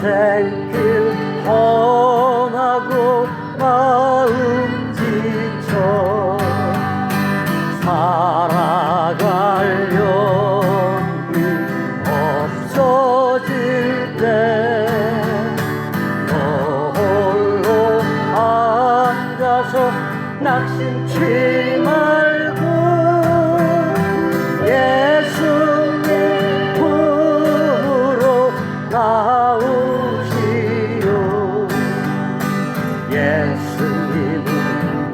인생길 험하고 마음 지쳐 살아갈 용기 없어질 때 너 홀로 앉아서 낙심치 말고 예수님 품으로 나오시오. 예수님은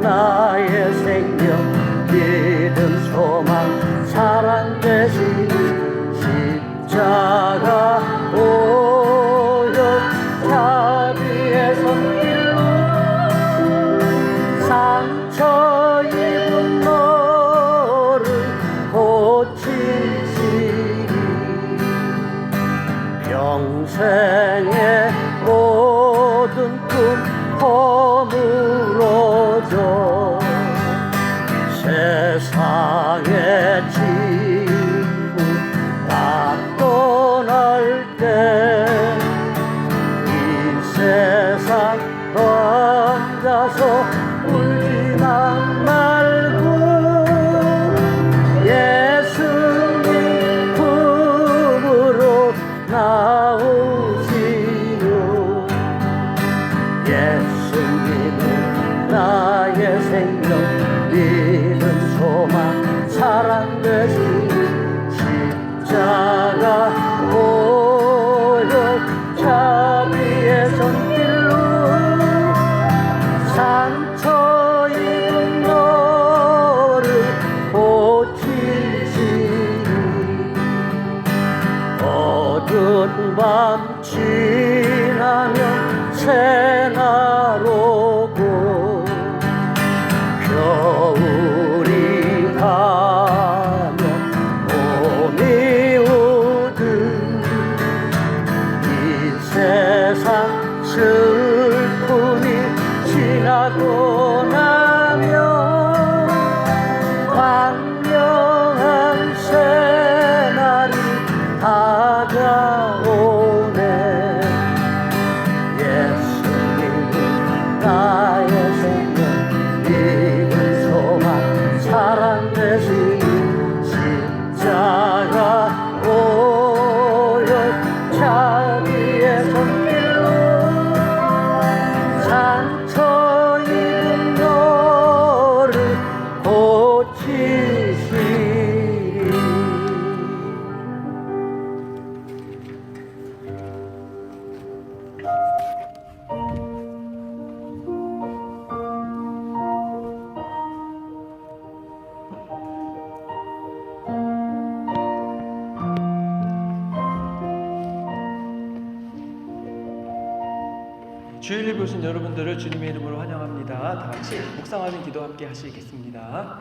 나의 생명, 믿음, 소망, 사랑 되시니 십자가 오역 자비의 손길로 상처 입은 너를 고치시니 평생의 모든 꿈 허물어져 세상의 친구 다 떠날 때 이 세상 혼자서 울지만 말고 예수님 품으로 나오시오. 예수님은 나의 생명, 믿음, 소망, 사랑 되시니 십자가 오역 자비의 손길로 상처 입은 너를 고치시니 어두운 밤 지나면 새날 오고 겨울이 가면 봄이 오듯 이 세상 슬픔이 지나고 나면 광명한 새날이 다가오네. 예수님은 나의 생명, 믿음, 소망, 사랑 되시니 십자가 오역 자비의 손길로 상처 입은 너를 고치시리. 주일을 보신 여러분들을 주님의 이름으로 환영합니다. 다 같이 묵상하는 기도 함께 하시겠습니다.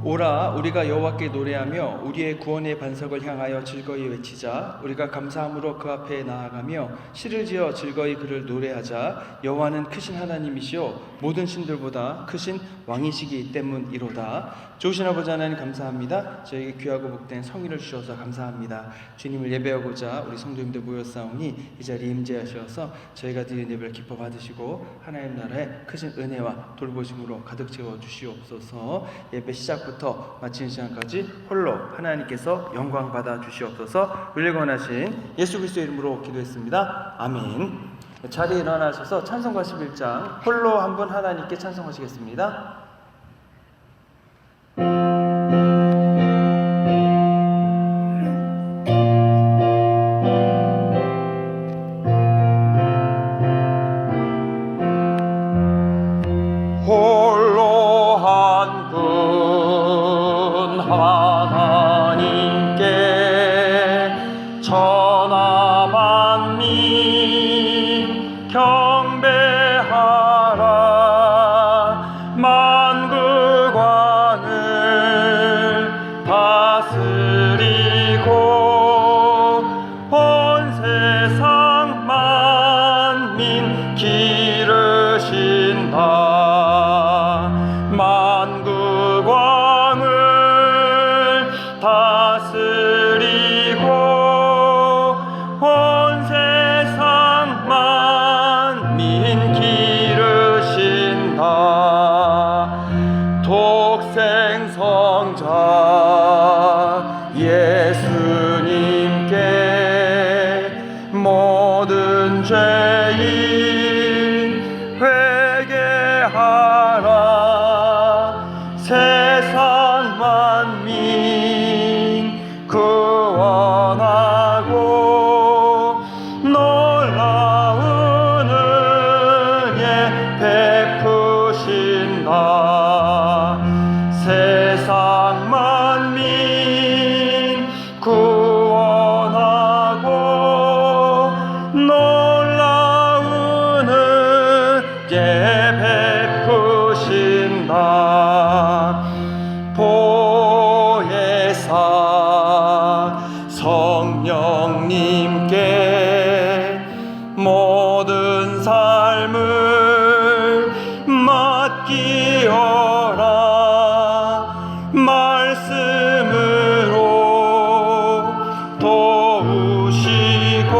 오라 우리가 여호와께 노래하며 우리의 구원의 반석을 향하여 즐거이 외치자. 우리가 감사함으로 그 앞에 나아가며 시를 지어 즐거이 그를 노래하자. 여호와는 크신 하나님이시오 모든 신들보다 크신 왕이시기 때문이로다. 좋으신 아버지 하나님 감사합니다. 저에게 귀하고 복된 성의를 주셔서 감사합니다. 주님을 예배하고자 우리 성도님들 모였사오니 이 자리에 임재하셔서 저희가 드린 예배를 기뻐 받으시고 하나님 나라의 크신 은혜와 돌보심으로 가득 채워 주시옵소서. 예배 시작부터 마치는 시간까지 홀로 하나님께서 영광 받아 주시옵소서. 우리를 원하신 예수 그리스도의 이름으로 기도했습니다. 아멘. 자리에 일어나셔서 찬송가 11장 홀로 한 분 하나님께 찬송하시겠습니다. 홀로 한 분 하나님께 천하 만민 경배 하라 만국왕을 다스리고 온 세상 만민 기르신다 만국왕을 다스리고 온 세상 만민 기르신다 독생성자 예수님께 모든 죄인 회개하라 세상 만민 구원하고 놀라운 은혜 베푸신다 세상 만민 구원하고 놀라운 은혜 베푸신다 보혜사 성령님께 모든 삶을 맡기어라 말씀으로 도우시고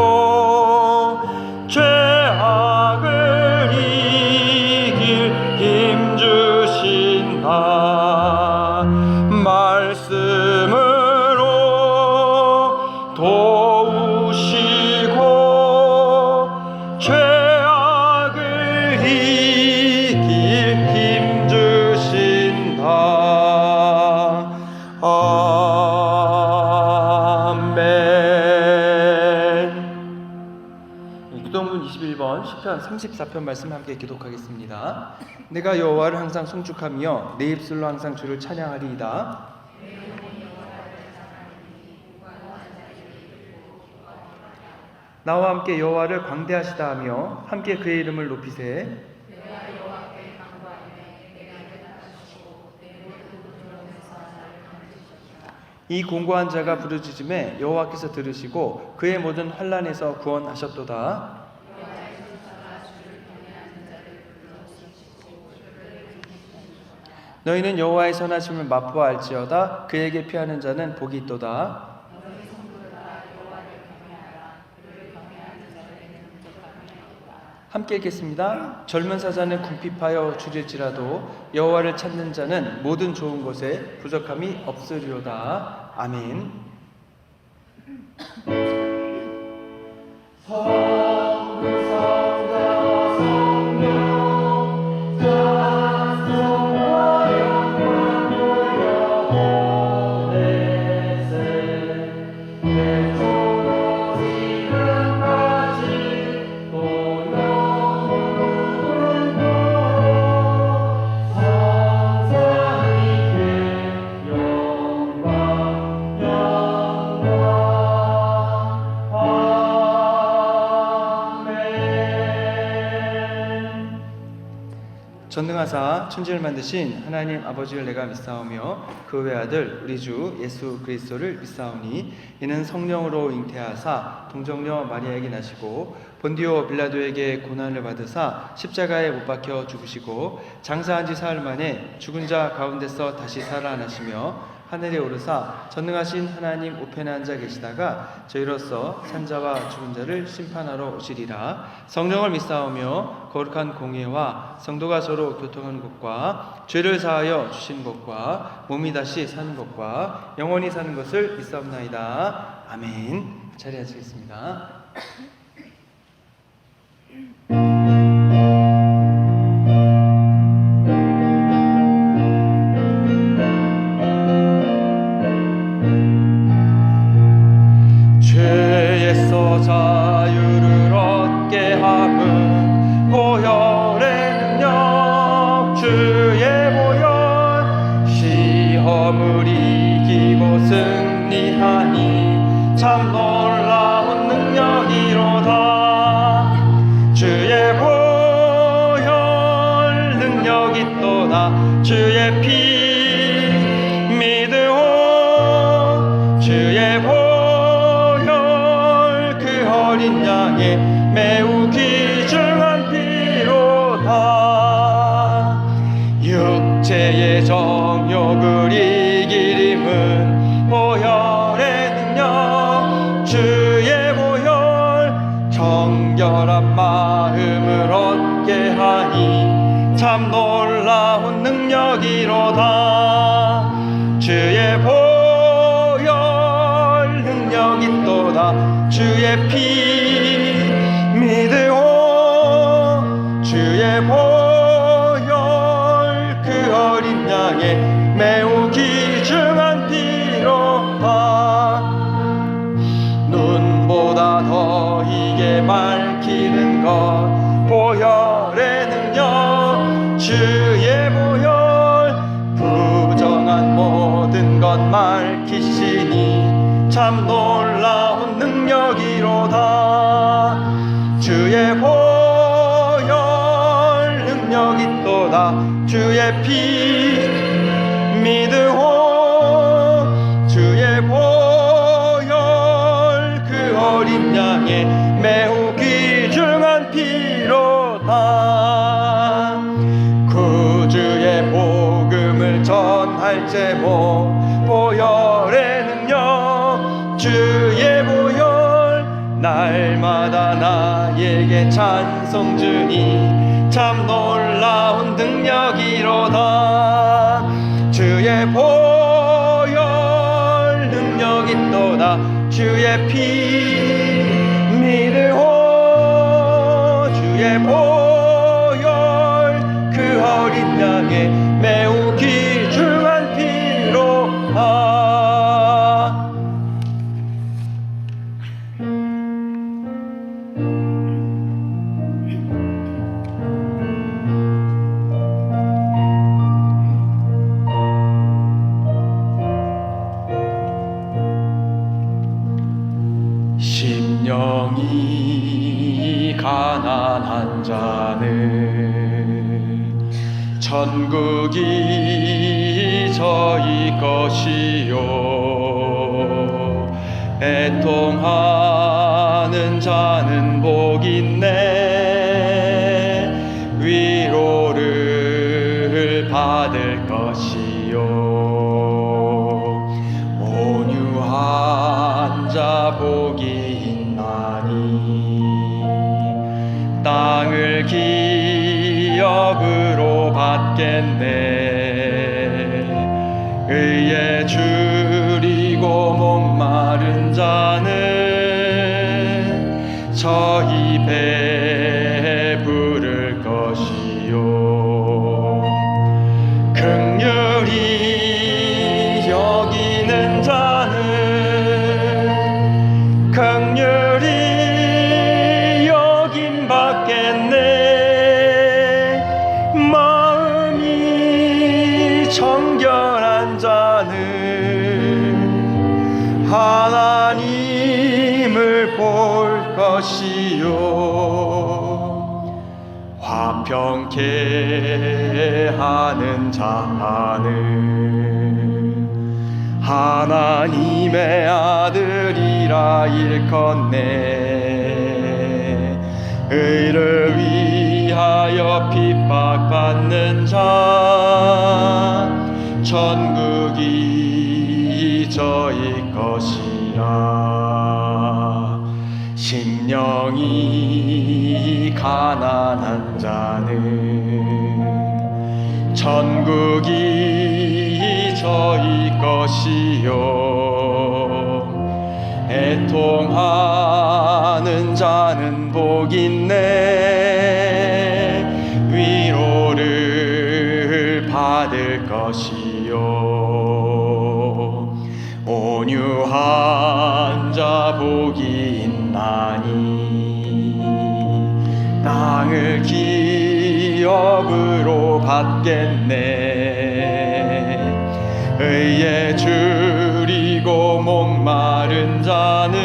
죄악을 이길 힘 주신다 말씀으로 도우시고 죄악을 이길 힘 주신다 아멘. 구동문 21번 시편 34편 말씀 함께 기독하겠습니다. 내가 여호와를 항상 송축하며 내 입술로 항상 주를 찬양하리이다. 나와 함께 여호와를 광대하시다 하며 함께 그의 이름을 높이세. 이 공고한 자가 부르짖음에 여호와께서 들으시고 그의 모든 환난에서 구원하셨도다. 너희는 여호와의 선하심을 맛보아알지어다. 그에게 피하는 자는 복이 있도다. 함께 읽겠습니다. 젊은 사자는 궁핍하여 줄일지라도 여호와를 찾는 자는 모든 좋은 것에 부족함이 없으리로다. 아멘. 전능하사 천지를 만드신 하나님 아버지를 내가 믿사오며 그 외아들 우리 주 예수 그리스도를 믿사오니 이는 성령으로 잉태하사 동정녀 마리아에게 나시고 본디오 빌라도에게 고난을 받으사 십자가에 못 박혀 죽으시고 장사한 지 사흘 만에 죽은 자 가운데서 다시 살아나시며 하늘에 오르사 전능하신 하나님 우편에 앉아 계시다가 저희로서 산자와 죽은 자를 심판하러 오시리라. 성령을 믿사오며 거룩한 공예와 성도가 서로 교통하는 것과 죄를 사하여 주신 것과 몸이 다시 사는 것과 영원히 사는 것을 믿사옵나이다. 아멘. 자리 하시겠습니다. 죄에서 자유를 얻게 함은 보혈의 능력 주의 보혈 시험을 이기고 승리하니 참 놀라운 능력이로다 주의 보혈 능력 있도다. 주의 피 믿으오. 주의 보혈 그 어린 양의 매우 귀중한 피로다. 육체의 정욕을 이길 힘은 보혈의 능력. 주의 보혈 정결한 마음을 얻게 하니 참 놀라운 능력이로다. 주의 보혈 능력 있도다. 주의 피 믿으오. 주의 보혈 그 어린 양의 매우 귀중한 피로다. 눈보다 더 이게 밝히는 것 보혈의 능력. 주의 보혈 부정한 모든 것 밝히시니 참 놀라운 능력이로다. 주의 보혈 능력 있도다. 주의 피 믿으오. 주의 보혈 그 어린 양의 매우 귀중한 피로다. 구주의 복음을 전할 제목 보혈의 능력. 주의 보혈 날마다 나에게 찬송 주니 참 놀라운 능력이로다. 주의 보혈 능력 있도다. 주의 피 믿으오. 주의 보혈 그 어린 양의 매우 귀중한 피로다. 심령이 가난한 자는 천국이 저희 것이요 애통하는 자는 복 있네 위로를 받을 것이요 온유한 자 복이 있나니 땅을 기업으로 받겠네 의에 줄이고 목마른 자는 저희 배부를 것이요 긍휼히 여기는 자는 긍휼히 여김 받겠네 마음이 정결한 자는 하나님을 볼 것이요 화평케 하는 자는 하나님의 아들이라 일컫네 의를 위하여 핍박받는 자 천국이 저희 것이라 심령이 가난한 자는 천국이 저희 것이요 애통하는 자는 복 있네 위로를 받을 것이요 온유한 자 복이 있나니 땅을 기업으로 받겠네 의에 줄이고 목마른 자는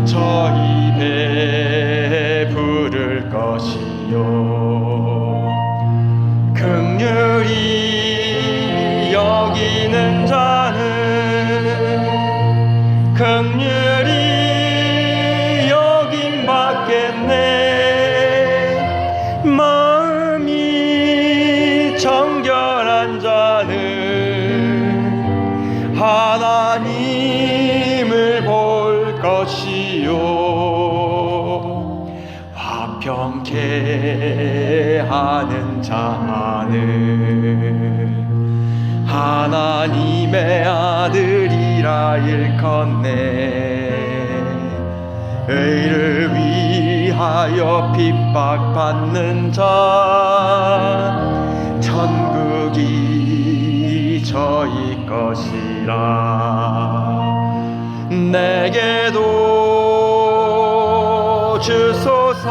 저희 배부를 것이요 긍휼히 여기는 자는 긍휼히 여김 받겠네. 마음이 정결한 자는 하나님을 볼 것이요, 화평케 하는 자는 하나님의 아들이라 일컫네. 의를 위하여 핍박받는 자 천국이 저희 것이라. 내게도 주소서.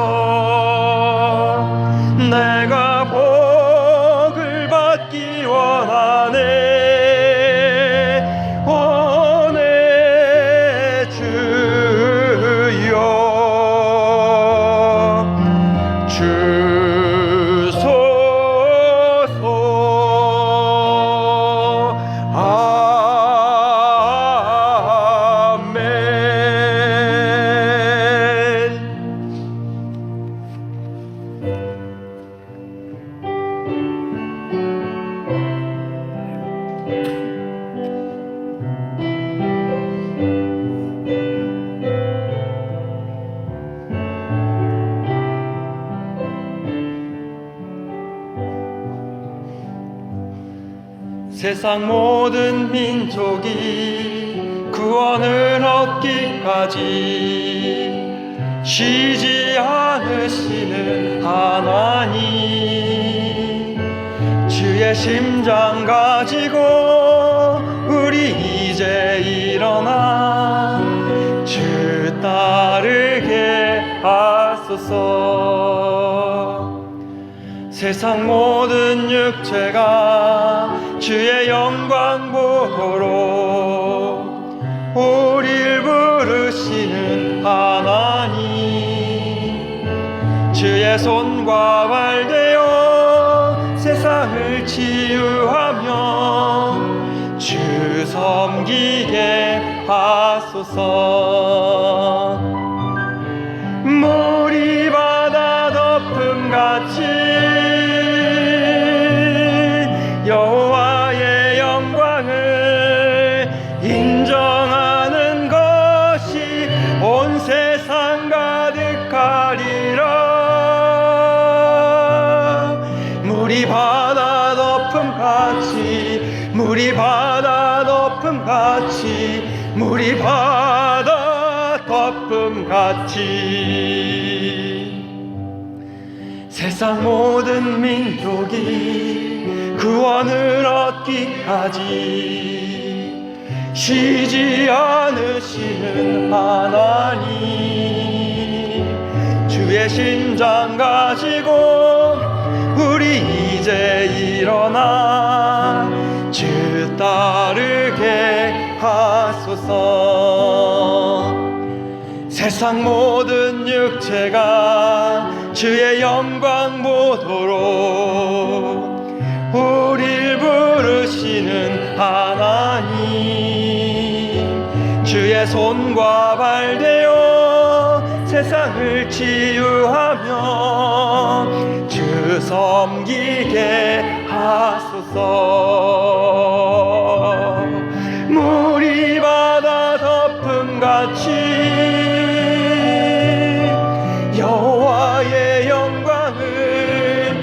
내가 복을 받기 원하네. 원해 주여. 주소서. 아멘. 세상 모든 민족이 구원을 얻기까지 쉬지 않으시는 하나님, 주의 심장 가지고 우리 이제 일어나 주 따르게 하소서. 세상 모든 육체가 주의 영광 보도록 우리를 부르시는 하나님, 주의 손과 발 되어 세상을 치유하며 주 섬기게 하소서. 물이 바다 덮음같이 여호와의 영광을 인정하는 것이 온 세상 가득하리라. 물이 바다 덮음같이, 물이 바다 덮음같이, 물이 바다 덮음같이 세상 모든 민족이 구원을 얻기까지 쉬지 않으시는 하나님, 주의 심장 가지고 우리 이제 일어나 주 따르게 하소서. 세상 모든 육체가 주의 영광 보도록 우릴 부르시는 하나님, 주의 손과 발 되어 세상을 치유하며 주 섬기게 하소서. 물이 바다 덮음같이 여호와의 영광을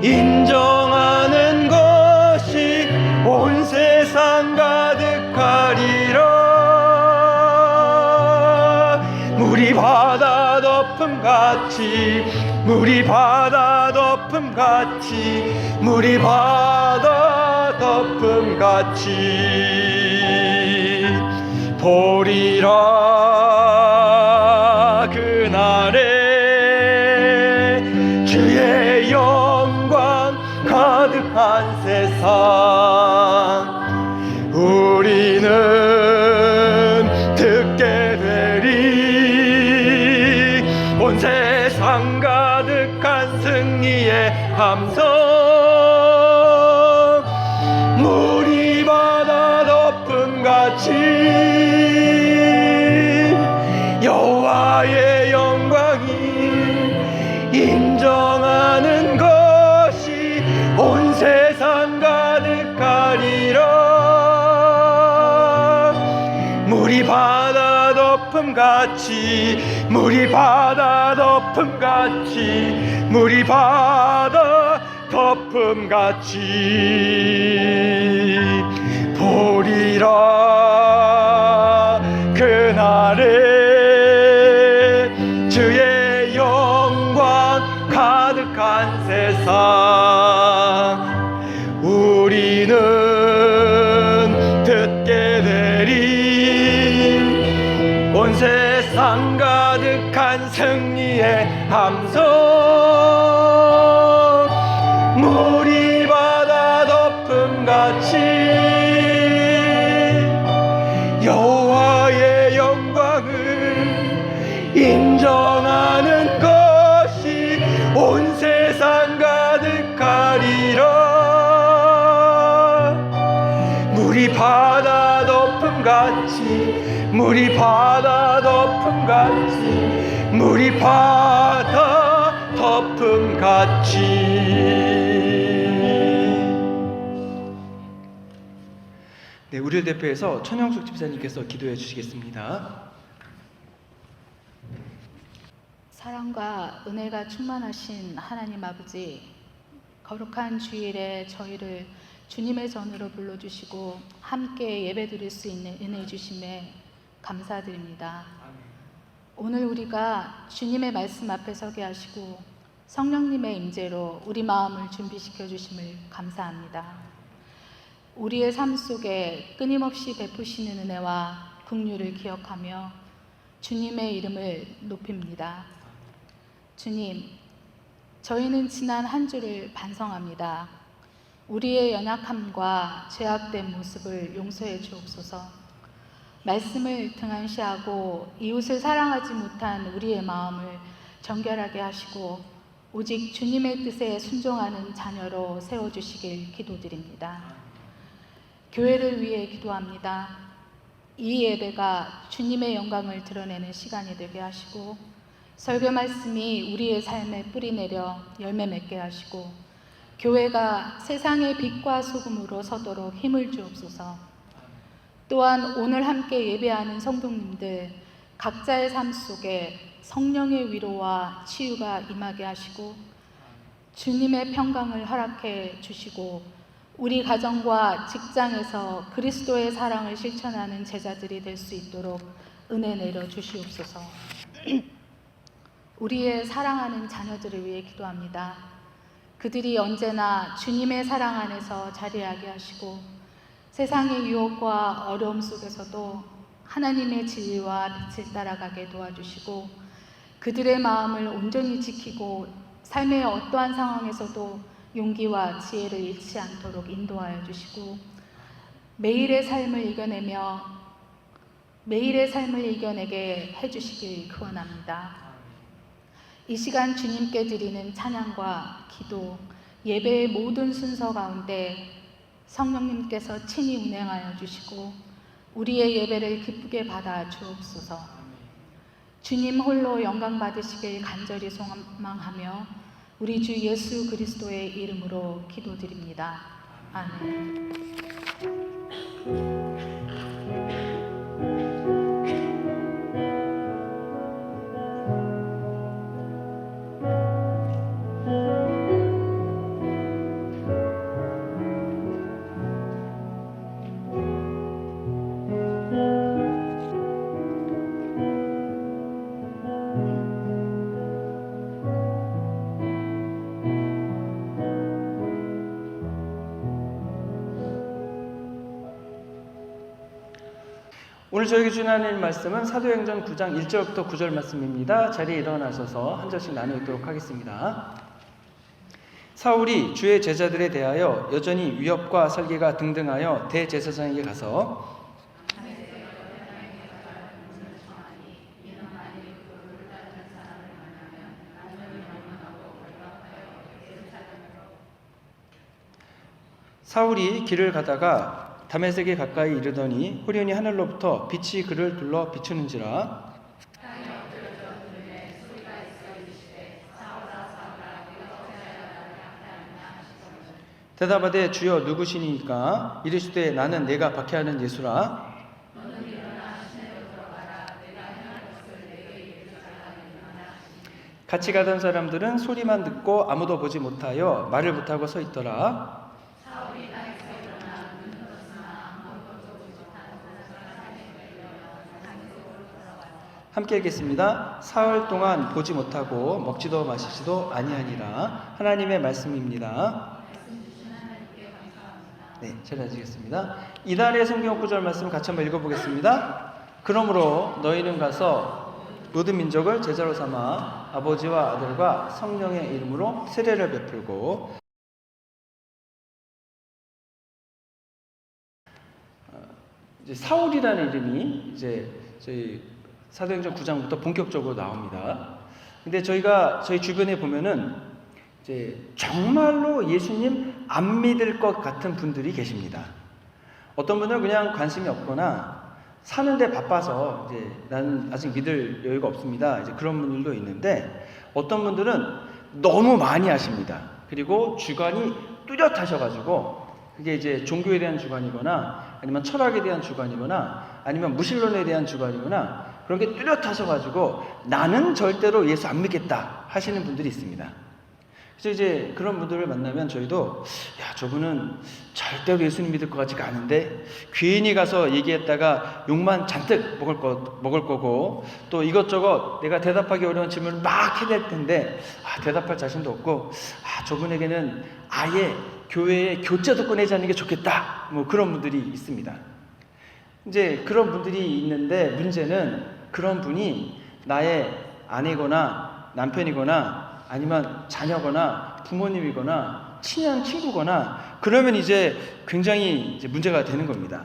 인정하는 것이 온 세상 가득하리라. 물이 바다 덮음같이, 물이 바다 덮음같이, 물이 바다 덮음같이 보리라. 그날에 주의 영광 가득한 세상 우리는 듣게 되리. 온 세상 가득한 승리의 함성 인정하는 것이 온 세상 가득하리라. 물이 바다 덮음같이 물이 바다 덮음같이 물이 바다 덮음같이 보리라. 그날에 주의 영광 가득한 세상 우리는 듣게 되리. 온 세상 가득한 승리의 함성. 물이 바다 덮음같이 여호와의 영광을 인정하는 것이 온 세상 가득하리라. 물이 바다 덮음같이 물이 바다 덮음같이 물이 바다 덮음같이. 네, 우리를 대표해서 천영숙 집사님께서 기도해 주시겠습니다. 사랑과 은혜가 충만하신 하나님 아버지, 거룩한 주일에 저희를 주님의 전으로 불러주시고 함께 예배드릴 수 있는 은혜 주심에 감사드립니다. 오늘 우리가 주님의 말씀 앞에 서게 하시고 성령님의 임재로 우리 마음을 준비시켜 주심을 감사합니다. 우리의 삶 속에 끊임없이 베푸시는 은혜와 긍휼을 기억하며 주님의 이름을 높입니다. 주님, 저희는 지난 한 주를 반성합니다. 우리의 연약함과 죄악된 모습을 용서해 주옵소서. 말씀을 등한시하고 이웃을 사랑하지 못한 우리의 마음을 정결하게 하시고 오직 주님의 뜻에 순종하는 자녀로 세워주시길 기도드립니다. 교회를 위해 기도합니다. 이 예배가 주님의 영광을 드러내는 시간이 되게 하시고 설교 말씀이 우리의 삶에 뿌리 내려 열매 맺게 하시고 교회가 세상의 빛과 소금으로 서도록 힘을 주옵소서. 또한 오늘 함께 예배하는 성도님들 각자의 삶 속에 성령의 위로와 치유가 임하게 하시고 주님의 평강을 허락해 주시고 우리 가정과 직장에서 그리스도의 사랑을 실천하는 제자들이 될 수 있도록 은혜 내려 주시옵소서. 우리의 사랑하는 자녀들을 위해 기도합니다. 그들이 언제나 주님의 사랑 안에서 자리하게 하시고 세상의 유혹과 어려움 속에서도 하나님의 진리와 빛을 따라가게 도와주시고 그들의 마음을 온전히 지키고 삶의 어떠한 상황에서도 용기와 지혜를 잃지 않도록 인도하여 주시고 매일의 삶을 이겨내게 해주시길 구원합니다. 이 시간 주님께 드리는 찬양과 기도, 예배의 모든 순서 가운데 성령님께서 친히 운행하여 주시고 우리의 예배를 기쁘게 받아 주옵소서. 주님 홀로 영광 받으시길 간절히 소망하며 우리 주 예수 그리스도의 이름으로 기도드립니다. 아멘. 오늘 저에게 주신 하나님 말씀은 사도행전 9장 1절부터 9절 말씀입니다. 자리에 일어나셔서 한 절씩 나누도록 하겠습니다. 사울이 주의 제자들에 대하여 여전히 위협과 설계가 등등하여 대제사장에게 가서 사울이 길을 가다가 다메섹에 가까이 이르더니 후련히 하늘로부터 빛이 그를 둘러 비추는지라. 대답하되 주여 누구시니까? 이르시되 나는 내가 박해하는 예수라. 같이 가던 사람들은 소리만 듣고 아무도 보지 못하여 말을 못하고 서 있더라. 함께 읽겠습니다. 사흘 동안 보지 못하고 먹지도 마시지도 아니하니라. 하나님의 말씀입니다. 네, 잘 앉으겠습니다. 이달의 성경 구절 말씀 같이 한번 읽어보겠습니다. 그러므로 너희는 가서 모든 민족을 제자로 삼아 아버지와 아들과 성령의 이름으로 세례를 베풀고 이제 사울이라는 이름이 이제 저희 사도행전 9장부터 본격적으로 나옵니다. 근데 저희 주변에 보면은 이제 정말로 예수님 안 믿을 것 같은 분들이 계십니다. 어떤 분은 그냥 관심이 없거나 사는데 바빠서 이제 나는 아직 믿을 여유가 없습니다. 이제 그런 분들도 있는데 어떤 분들은 너무 많이 하십니다. 그리고 주관이 뚜렷하셔가지고 그게 이제 종교에 대한 주관이거나 아니면 철학에 대한 주관이거나 아니면 무신론에 대한 주관이거나 그런 게 뚜렷하셔가지고 나는 절대로 예수 안 믿겠다 하시는 분들이 있습니다. 그래서 이제 그런 분들을 만나면 저희도 야 저분은 절대로 예수님 믿을 것 같지가 않은데 괜히 가서 얘기했다가 욕만 잔뜩 먹을 거고 또 이것저것 내가 대답하기 어려운 질문을 막 해댈 텐데 대답할 자신도 없고 저분에게는 아예 교회에 교제도 꺼내지 않는 게 좋겠다 뭐 그런 분들이 있습니다. 이제 그런 분들이 있는데 문제는 그런 분이 나의 아내거나 남편이거나 아니면 자녀거나 부모님이거나 친한 친구거나 그러면 이제 굉장히 이제 문제가 되는 겁니다.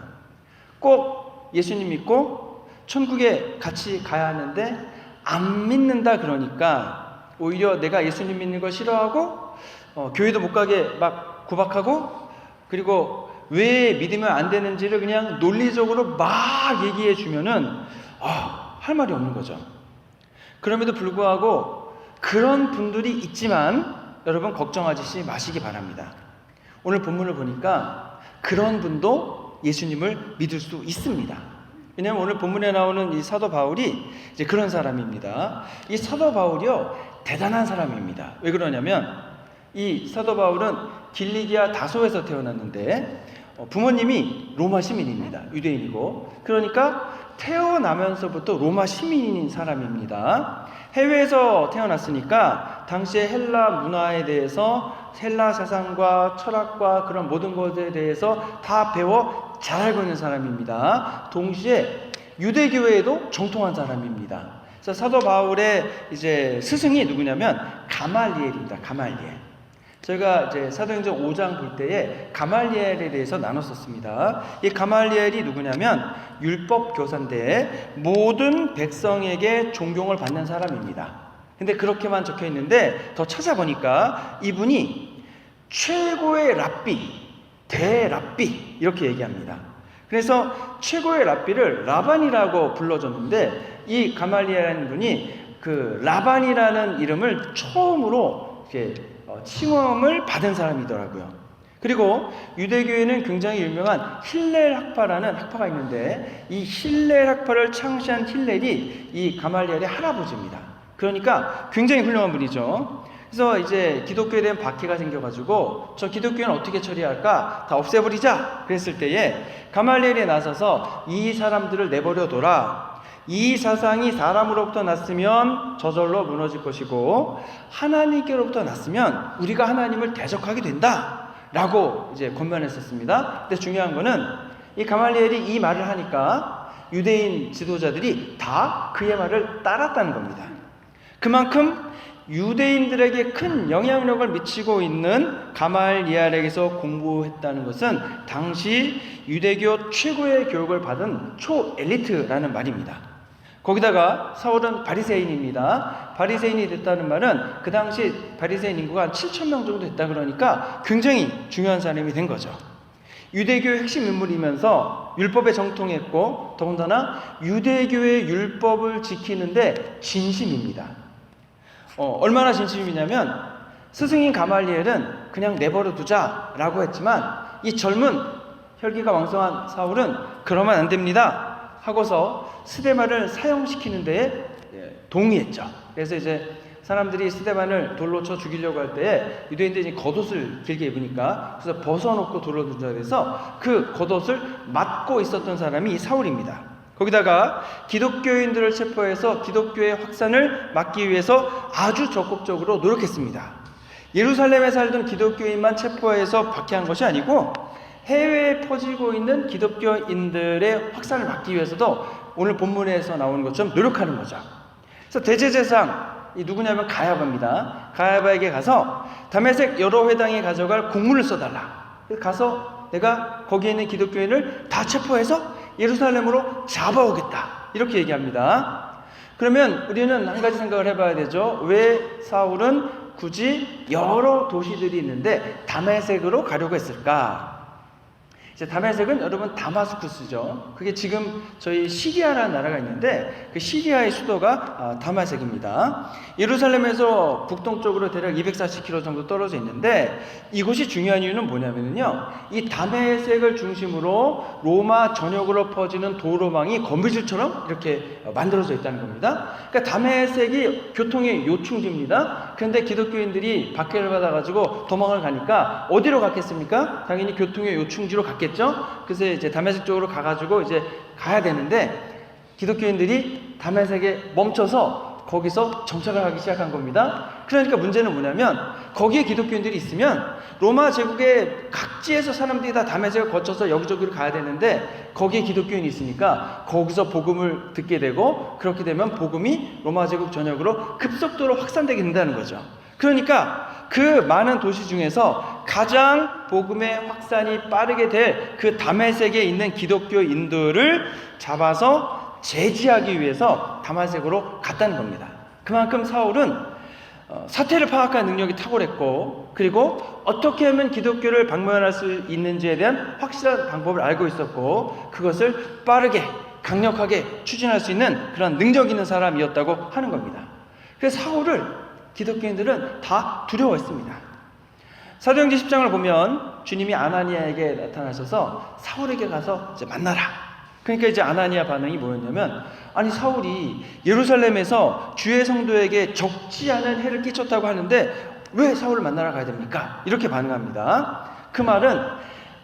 꼭 예수님 믿고 천국에 같이 가야 하는데 안 믿는다 그러니까 오히려 내가 예수님 믿는 걸 싫어하고 교회도 못 가게 막 구박하고 그리고 왜 믿으면 안 되는지를 그냥 논리적으로 막 얘기해 주면은 할 말이 없는 거죠. 그럼에도 불구하고 그런 분들이 있지만 여러분 걱정하지 마시기 바랍니다. 오늘 본문을 보니까 그런 분도 예수님을 믿을 수 있습니다. 왜냐하면 오늘 본문에 나오는 이 사도 바울이 이제 그런 사람입니다. 이 사도 바울이요 대단한 사람입니다. 왜 그러냐면 이 사도 바울은 길리기아 다소에서 태어났는데 부모님이 로마 시민입니다. 유대인이고 그러니까 태어나면서부터 로마 시민인 사람입니다. 해외에서 태어났으니까 당시의 헬라 문화에 대해서 헬라 사상과 철학과 그런 모든 것에 대해서 다 배워 잘 알고 있는 사람입니다. 동시에 유대교회에도 정통한 사람입니다. 그래서 사도 바울의 이제 스승이 누구냐면 가말리엘입니다. 가말리엘. 저희가 이제 사도행전 5장 볼 때에 가말리엘에 대해서 나눴었습니다. 이 가말리엘이 누구냐면 율법 교사인데 모든 백성에게 존경을 받는 사람입니다. 근데 그렇게만 적혀 있는데 더 찾아보니까 이분이 최고의 랍비, 대랍비 이렇게 얘기합니다. 그래서 최고의 랍비를 라반이라고 불러줬는데 이 가말리엘이라는 분이 그 라반이라는 이름을 처음으로 이렇게 칭함을 받은 사람이더라고요. 그리고 유대교에는 굉장히 유명한 힐렐 학파라는 학파가 있는데 이 힐렐 학파를 창시한 힐렐이 이 가말리엘의 할아버지입니다. 그러니까 굉장히 훌륭한 분이죠. 그래서 이제 기독교에 대한 박해가 생겨가지고 저 기독교는 어떻게 처리할까? 다 없애버리자! 그랬을 때에 가말리엘이 나서서 이 사람들을 내버려둬라. 이 사상이 사람으로부터 났으면 저절로 무너질 것이고 하나님께로부터 났으면 우리가 하나님을 대적하게 된다 라고 이제 권면했었습니다. 근데 중요한 거는 이 가말리엘이 이 말을 하니까 유대인 지도자들이 다 그의 말을 따랐다는 겁니다. 그만큼 유대인들에게 큰 영향력을 미치고 있는 가말리엘에게서 공부했다는 것은 당시 유대교 최고의 교육을 받은 초엘리트라는 말입니다. 거기다가 사울은 바리새인입니다. 바리새인이 됐다는 말은 그 당시 바리새인 인구가 한 7,000명 정도 됐다 그러니까 굉장히 중요한 사람이 된 거죠. 유대교의 핵심 인물이면서 율법에 정통했고 더군다나 유대교의 율법을 지키는데 진심입니다. 얼마나 진심이냐면 스승인 가말리엘은 그냥 내버려 두자라고 했지만 이 젊은 혈기가 왕성한 사울은 그러면 안 됩니다 하고서 스데반을 사형시키는 데에 동의했죠. 그래서 이제 사람들이 스데반을 돌로 쳐 죽이려고 할 때에 유대인들이 겉옷을 길게 입으니까 그래서 벗어놓고 돌로 던져야 돼서 그 겉옷을 맞고 있었던 사람이 이 사울입니다. 거기다가 기독교인들을 체포해서 기독교의 확산을 막기 위해서 아주 적극적으로 노력했습니다. 예루살렘에 살던 기독교인만 체포해서 박해한 것이 아니고 해외에 퍼지고 있는 기독교인들의 확산을 막기 위해서도 오늘 본문에서 나오는 것처럼 노력하는 거죠. 그래서 대제사장 이 누구냐면 가야바입니다. 가야바에게 가서 다메섹 여러 회당에 가져갈 공문을 써달라. 그래서 가서 내가 거기에 있는 기독교인을 다 체포해서 예루살렘으로 잡아오겠다. 이렇게 얘기합니다. 그러면 우리는 한 가지 생각을 해봐야 되죠. 왜 사울은 굳이 여러 도시들이 있는데 다메섹으로 가려고 했을까? 이제 다메섹은 여러분 다마스쿠스죠. 그게 지금 저희 시리아라는 나라가 있는데 그 시리아의 수도가 다메섹입니다. 예루살렘에서 북동쪽으로 대략 240km 정도 떨어져 있는데 이곳이 중요한 이유는 뭐냐면요, 이 다메섹을 중심으로 로마 전역으로 퍼지는 도로망이 거미줄처럼 이렇게 만들어져 있다는 겁니다. 그러니까 다메섹이 교통의 요충지입니다. 그런데 기독교인들이 박해를 받아가지고 도망을 가니까 어디로 갔겠습니까? 당연히 교통의 요충지로 갔겠죠. 그래서 이제 다메섹 쪽으로 가가지고 이제 가야 되는데 기독교인들이 다메섹에 멈춰서 거기서 정착을 하기 시작한 겁니다. 그러니까 문제는 뭐냐면 거기에 기독교인들이 있으면 로마 제국의 각지에서 사람들이 다 다메섹을 거쳐서 여기저기로 가야 되는데 거기에 기독교인이 있으니까 거기서 복음을 듣게 되고 그렇게 되면 복음이 로마 제국 전역으로 급속도로 확산되게 된다는 거죠. 그러니까 그 많은 도시 중에서 가장 복음의 확산이 빠르게 될 그 다메섹에 있는 기독교인들을 잡아서 제지하기 위해서 다메섹으로 갔다는 겁니다. 그만큼 사울은 사태를 파악하는 능력이 탁월했고 그리고 어떻게 하면 기독교를 박멸할 수 있는지에 대한 확실한 방법을 알고 있었고 그것을 빠르게 강력하게 추진할 수 있는 그런 능력 있는 사람이었다고 하는 겁니다. 그래서 사울을 기독교인들은 다 두려워했습니다. 사도행전 10장을 보면 주님이 아나니아에게 나타나셔서 사울에게 가서 이제 만나라. 그러니까 이제 아나니아 반응이 뭐였냐면 아니 사울이 예루살렘에서 주의 성도에게 적지 않은 해를 끼쳤다고 하는데 왜 사울을 만나러 가야 됩니까? 이렇게 반응합니다. 그 말은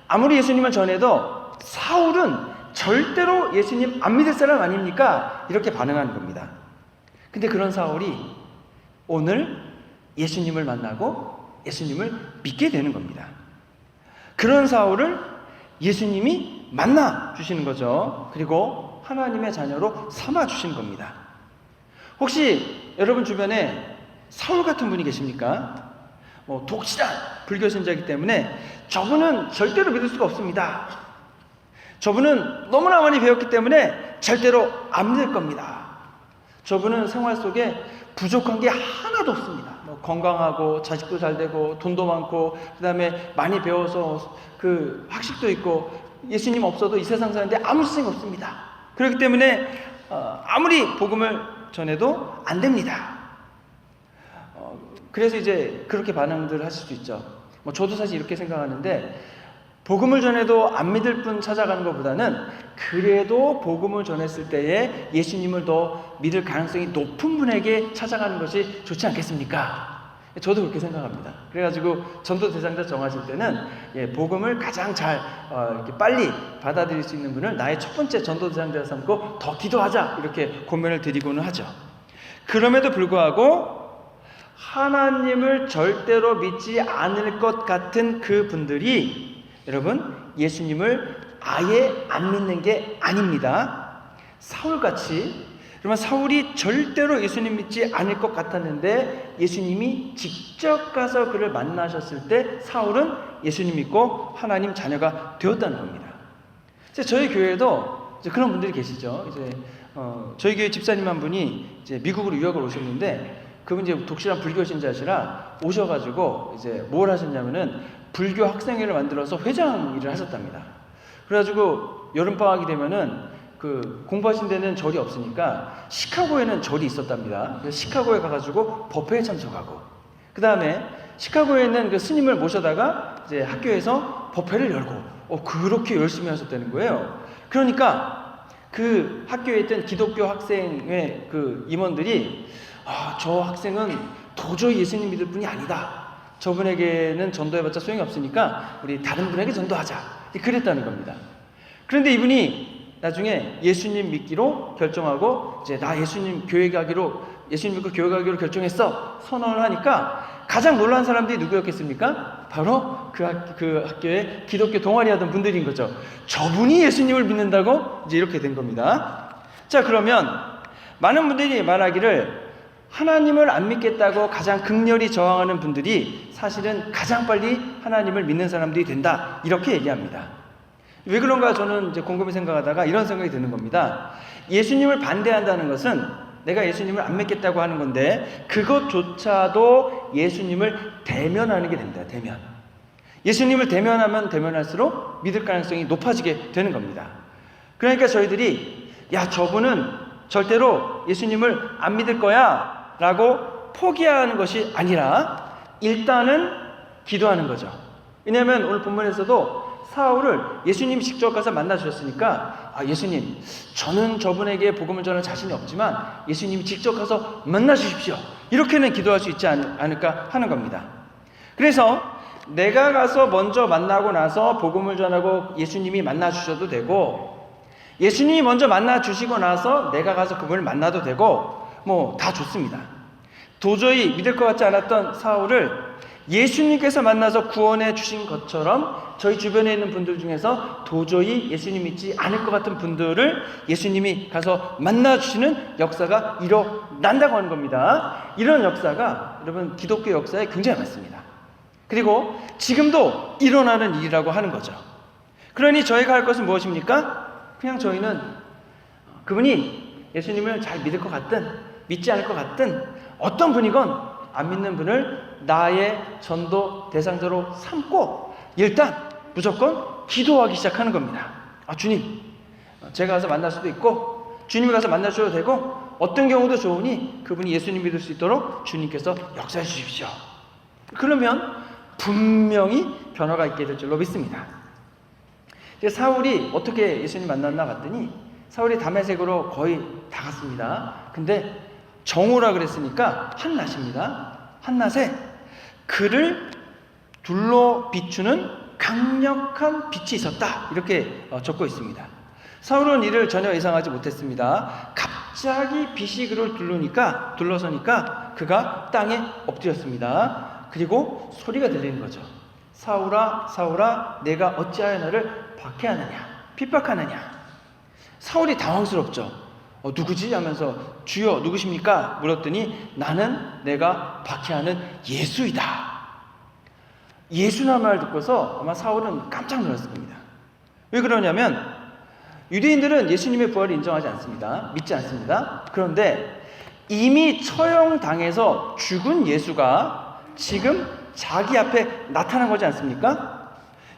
아무리 예수님을 전해도 사울은 절대로 예수님 안 믿을 사람 아닙니까? 이렇게 반응하는 겁니다. 근데 그런 사울이 오늘 예수님을 만나고 예수님을 믿게 되는 겁니다. 그런 사울을 예수님이 만나 주시는 거죠. 그리고 하나님의 자녀로 삼아 주시는 겁니다. 혹시 여러분 주변에 사울 같은 분이 계십니까? 독실한 불교 신자이기 때문에 저분은 절대로 믿을 수가 없습니다. 저분은 너무나 많이 배웠기 때문에 절대로 안 믿을 겁니다. 저분은 생활 속에 부족한 게 하나도 없습니다. 건강하고 자식도 잘 되고 돈도 많고 그 다음에 많이 배워서 그 학식도 있고 예수님 없어도 이 세상 사는데 아무 생각 없습니다. 그렇기 때문에 아무리 복음을 전해도 안 됩니다. 그래서 이제 그렇게 반응들 하실 수 있죠. 저도 사실 이렇게 생각하는데 복음을 전해도 안 믿을 분 찾아가는 것보다는 그래도 복음을 전했을 때에 예수님을 더 믿을 가능성이 높은 분에게 찾아가는 것이 좋지 않겠습니까? 저도 그렇게 생각합니다. 그래가지고 전도 대상자 정하실 때는 복음을 가장 잘 이렇게 빨리 받아들일 수 있는 분을 나의 첫 번째 전도 대상자 삼고 더 기도하자 이렇게 고면을 드리고는 하죠. 그럼에도 불구하고 하나님을 절대로 믿지 않을 것 같은 그 분들이 여러분 예수님을 아예 안 믿는 게 아닙니다. 사울같이 그러면 사울이 절대로 예수님 믿지 않을 것 같았는데 예수님이 직접 가서 그를 만나셨을 때 사울은 예수님 믿고 하나님 자녀가 되었다는 겁니다. 저희 교회에도 이제 그런 분들이 계시죠. 이제 저희 교회 집사님 한 분이 이제 미국으로 유학을 오셨는데 그분 이제 독실한 불교 신자시라 오셔가지고 이제 뭘 하셨냐면은 불교 학생회를 만들어서 회장 일을 하셨답니다. 그래가지고 여름방학이 되면은 그 공부하신 데는 절이 없으니까 시카고에는 절이 있었답니다. 그래서 시카고에 가가지고 법회에 참석하고 그 다음에 시카고에 있는 그 스님을 모셔다가 이제 학교에서 법회를 열고 그렇게 열심히 하셨다는 거예요. 그러니까 그 학교에 있던 기독교 학생의 그 임원들이 저 학생은 도저히 예수님 믿을 분이 아니다. 저분에게는 전도해봤자 소용이 없으니까 우리 다른 분에게 전도하자. 그랬다는 겁니다. 그런데 이분이 나중에 예수님 믿기로 결정하고 이제 나 예수님 믿고 교회 가기로 결정했어. 선언을 하니까 가장 놀란 사람들이 누구였겠습니까? 바로 그 학교에 기독교 동아리 하던 분들인 거죠. 저분이 예수님을 믿는다고 이제 이렇게 된 겁니다. 자, 그러면 많은 분들이 말하기를 하나님을 안 믿겠다고 가장 극렬히 저항하는 분들이 사실은 가장 빨리 하나님을 믿는 사람들이 된다. 이렇게 얘기합니다. 왜 그런가 저는 이제 곰곰이 생각하다가 이런 생각이 드는 겁니다. 예수님을 반대한다는 것은 내가 예수님을 안 믿겠다고 하는 건데 그것조차도 예수님을 대면하는 게 됩니다. 대면. 예수님을 대면하면 대면할수록 믿을 가능성이 높아지게 되는 겁니다. 그러니까 저희들이 저분은 절대로 예수님을 안 믿을 거야 라고 포기하는 것이 아니라 일단은 기도하는 거죠. 왜냐하면 오늘 본문에서도 사울을 예수님이 직접 가서 만나 주셨으니까 예수님, 저는 저분에게 복음을 전할 자신이 없지만 예수님이 직접 가서 만나 주십시오. 이렇게는 기도할 수 있지 않을까 하는 겁니다. 그래서 내가 가서 먼저 만나고 나서 복음을 전하고 예수님이 만나 주셔도 되고, 예수님이 먼저 만나 주시고 나서 내가 가서 그분을 만나도 되고, 다 좋습니다. 도저히 믿을 것 같지 않았던 사울을 예수님께서 만나서 구원해 주신 것처럼 저희 주변에 있는 분들 중에서 도저히 예수님 믿지 않을 것 같은 분들을 예수님이 가서 만나주시는 역사가 일어난다고 하는 겁니다. 이런 역사가 여러분 기독교 역사에 굉장히 많습니다. 그리고 지금도 일어나는 일이라고 하는 거죠. 그러니 저희가 할 것은 무엇입니까? 그냥 저희는 그분이 예수님을 잘 믿을 것 같든 믿지 않을 것 같든 어떤 분이건 안 믿는 분을 나의 전도 대상자로 삼고 일단 무조건 기도하기 시작하는 겁니다. 주님, 제가 가서 만날 수도 있고 주님이 가서 만날 수도 되고 어떤 경우도 좋으니 그분이 예수님 믿을 수 있도록 주님께서 역사해 주십시오. 그러면 분명히 변화가 있게 될 줄로 믿습니다. 이제 사울이 어떻게 예수님 만났나 봤더니 사울이 다메섹으로 거의 다 갔습니다. 근데 정오라 그랬으니까 한낮입니다. 한낮에 그를 둘러 비추는 강력한 빛이 있었다. 이렇게 적고 있습니다. 사울은 이를 전혀 예상하지 못했습니다. 갑자기 빛이 그를 둘러서니까 그가 땅에 엎드렸습니다. 그리고 소리가 들리는 거죠. 사울아, 사울아, 내가 어찌하여 너를 박해하느냐, 핍박하느냐. 사울이 당황스럽죠. 누구지? 하면서 주여 누구십니까? 물었더니 나는 내가 박해하는 예수이다. 예수란 말을 듣고서 아마 사울은 깜짝 놀랐을 겁니다. 왜 그러냐면 유대인들은 예수님의 부활을 인정하지 않습니다. 믿지 않습니다. 그런데 이미 처형당해서 죽은 예수가 지금 자기 앞에 나타난 거지 않습니까?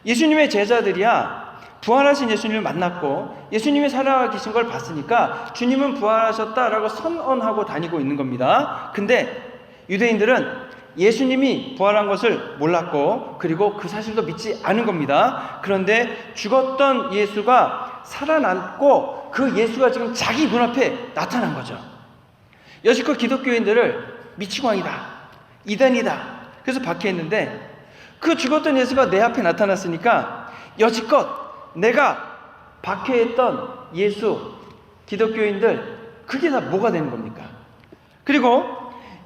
예수님의 제자들이야 부활하신 예수님을 만났고 예수님이 살아계신 걸 봤으니까 주님은 부활하셨다라고 선언하고 다니고 있는 겁니다. 근데 유대인들은 예수님이 부활한 것을 몰랐고 그리고 그 사실도 믿지 않은 겁니다. 그런데 죽었던 예수가 살아났고 그 예수가 지금 자기 눈앞에 나타난 거죠. 여지껏 기독교인들을 미치광이다, 이단이다, 그래서 박해했는데 그 죽었던 예수가 내 앞에 나타났으니까 여지껏 내가 박해했던 예수, 기독교인들, 그게 다 뭐가 되는 겁니까? 그리고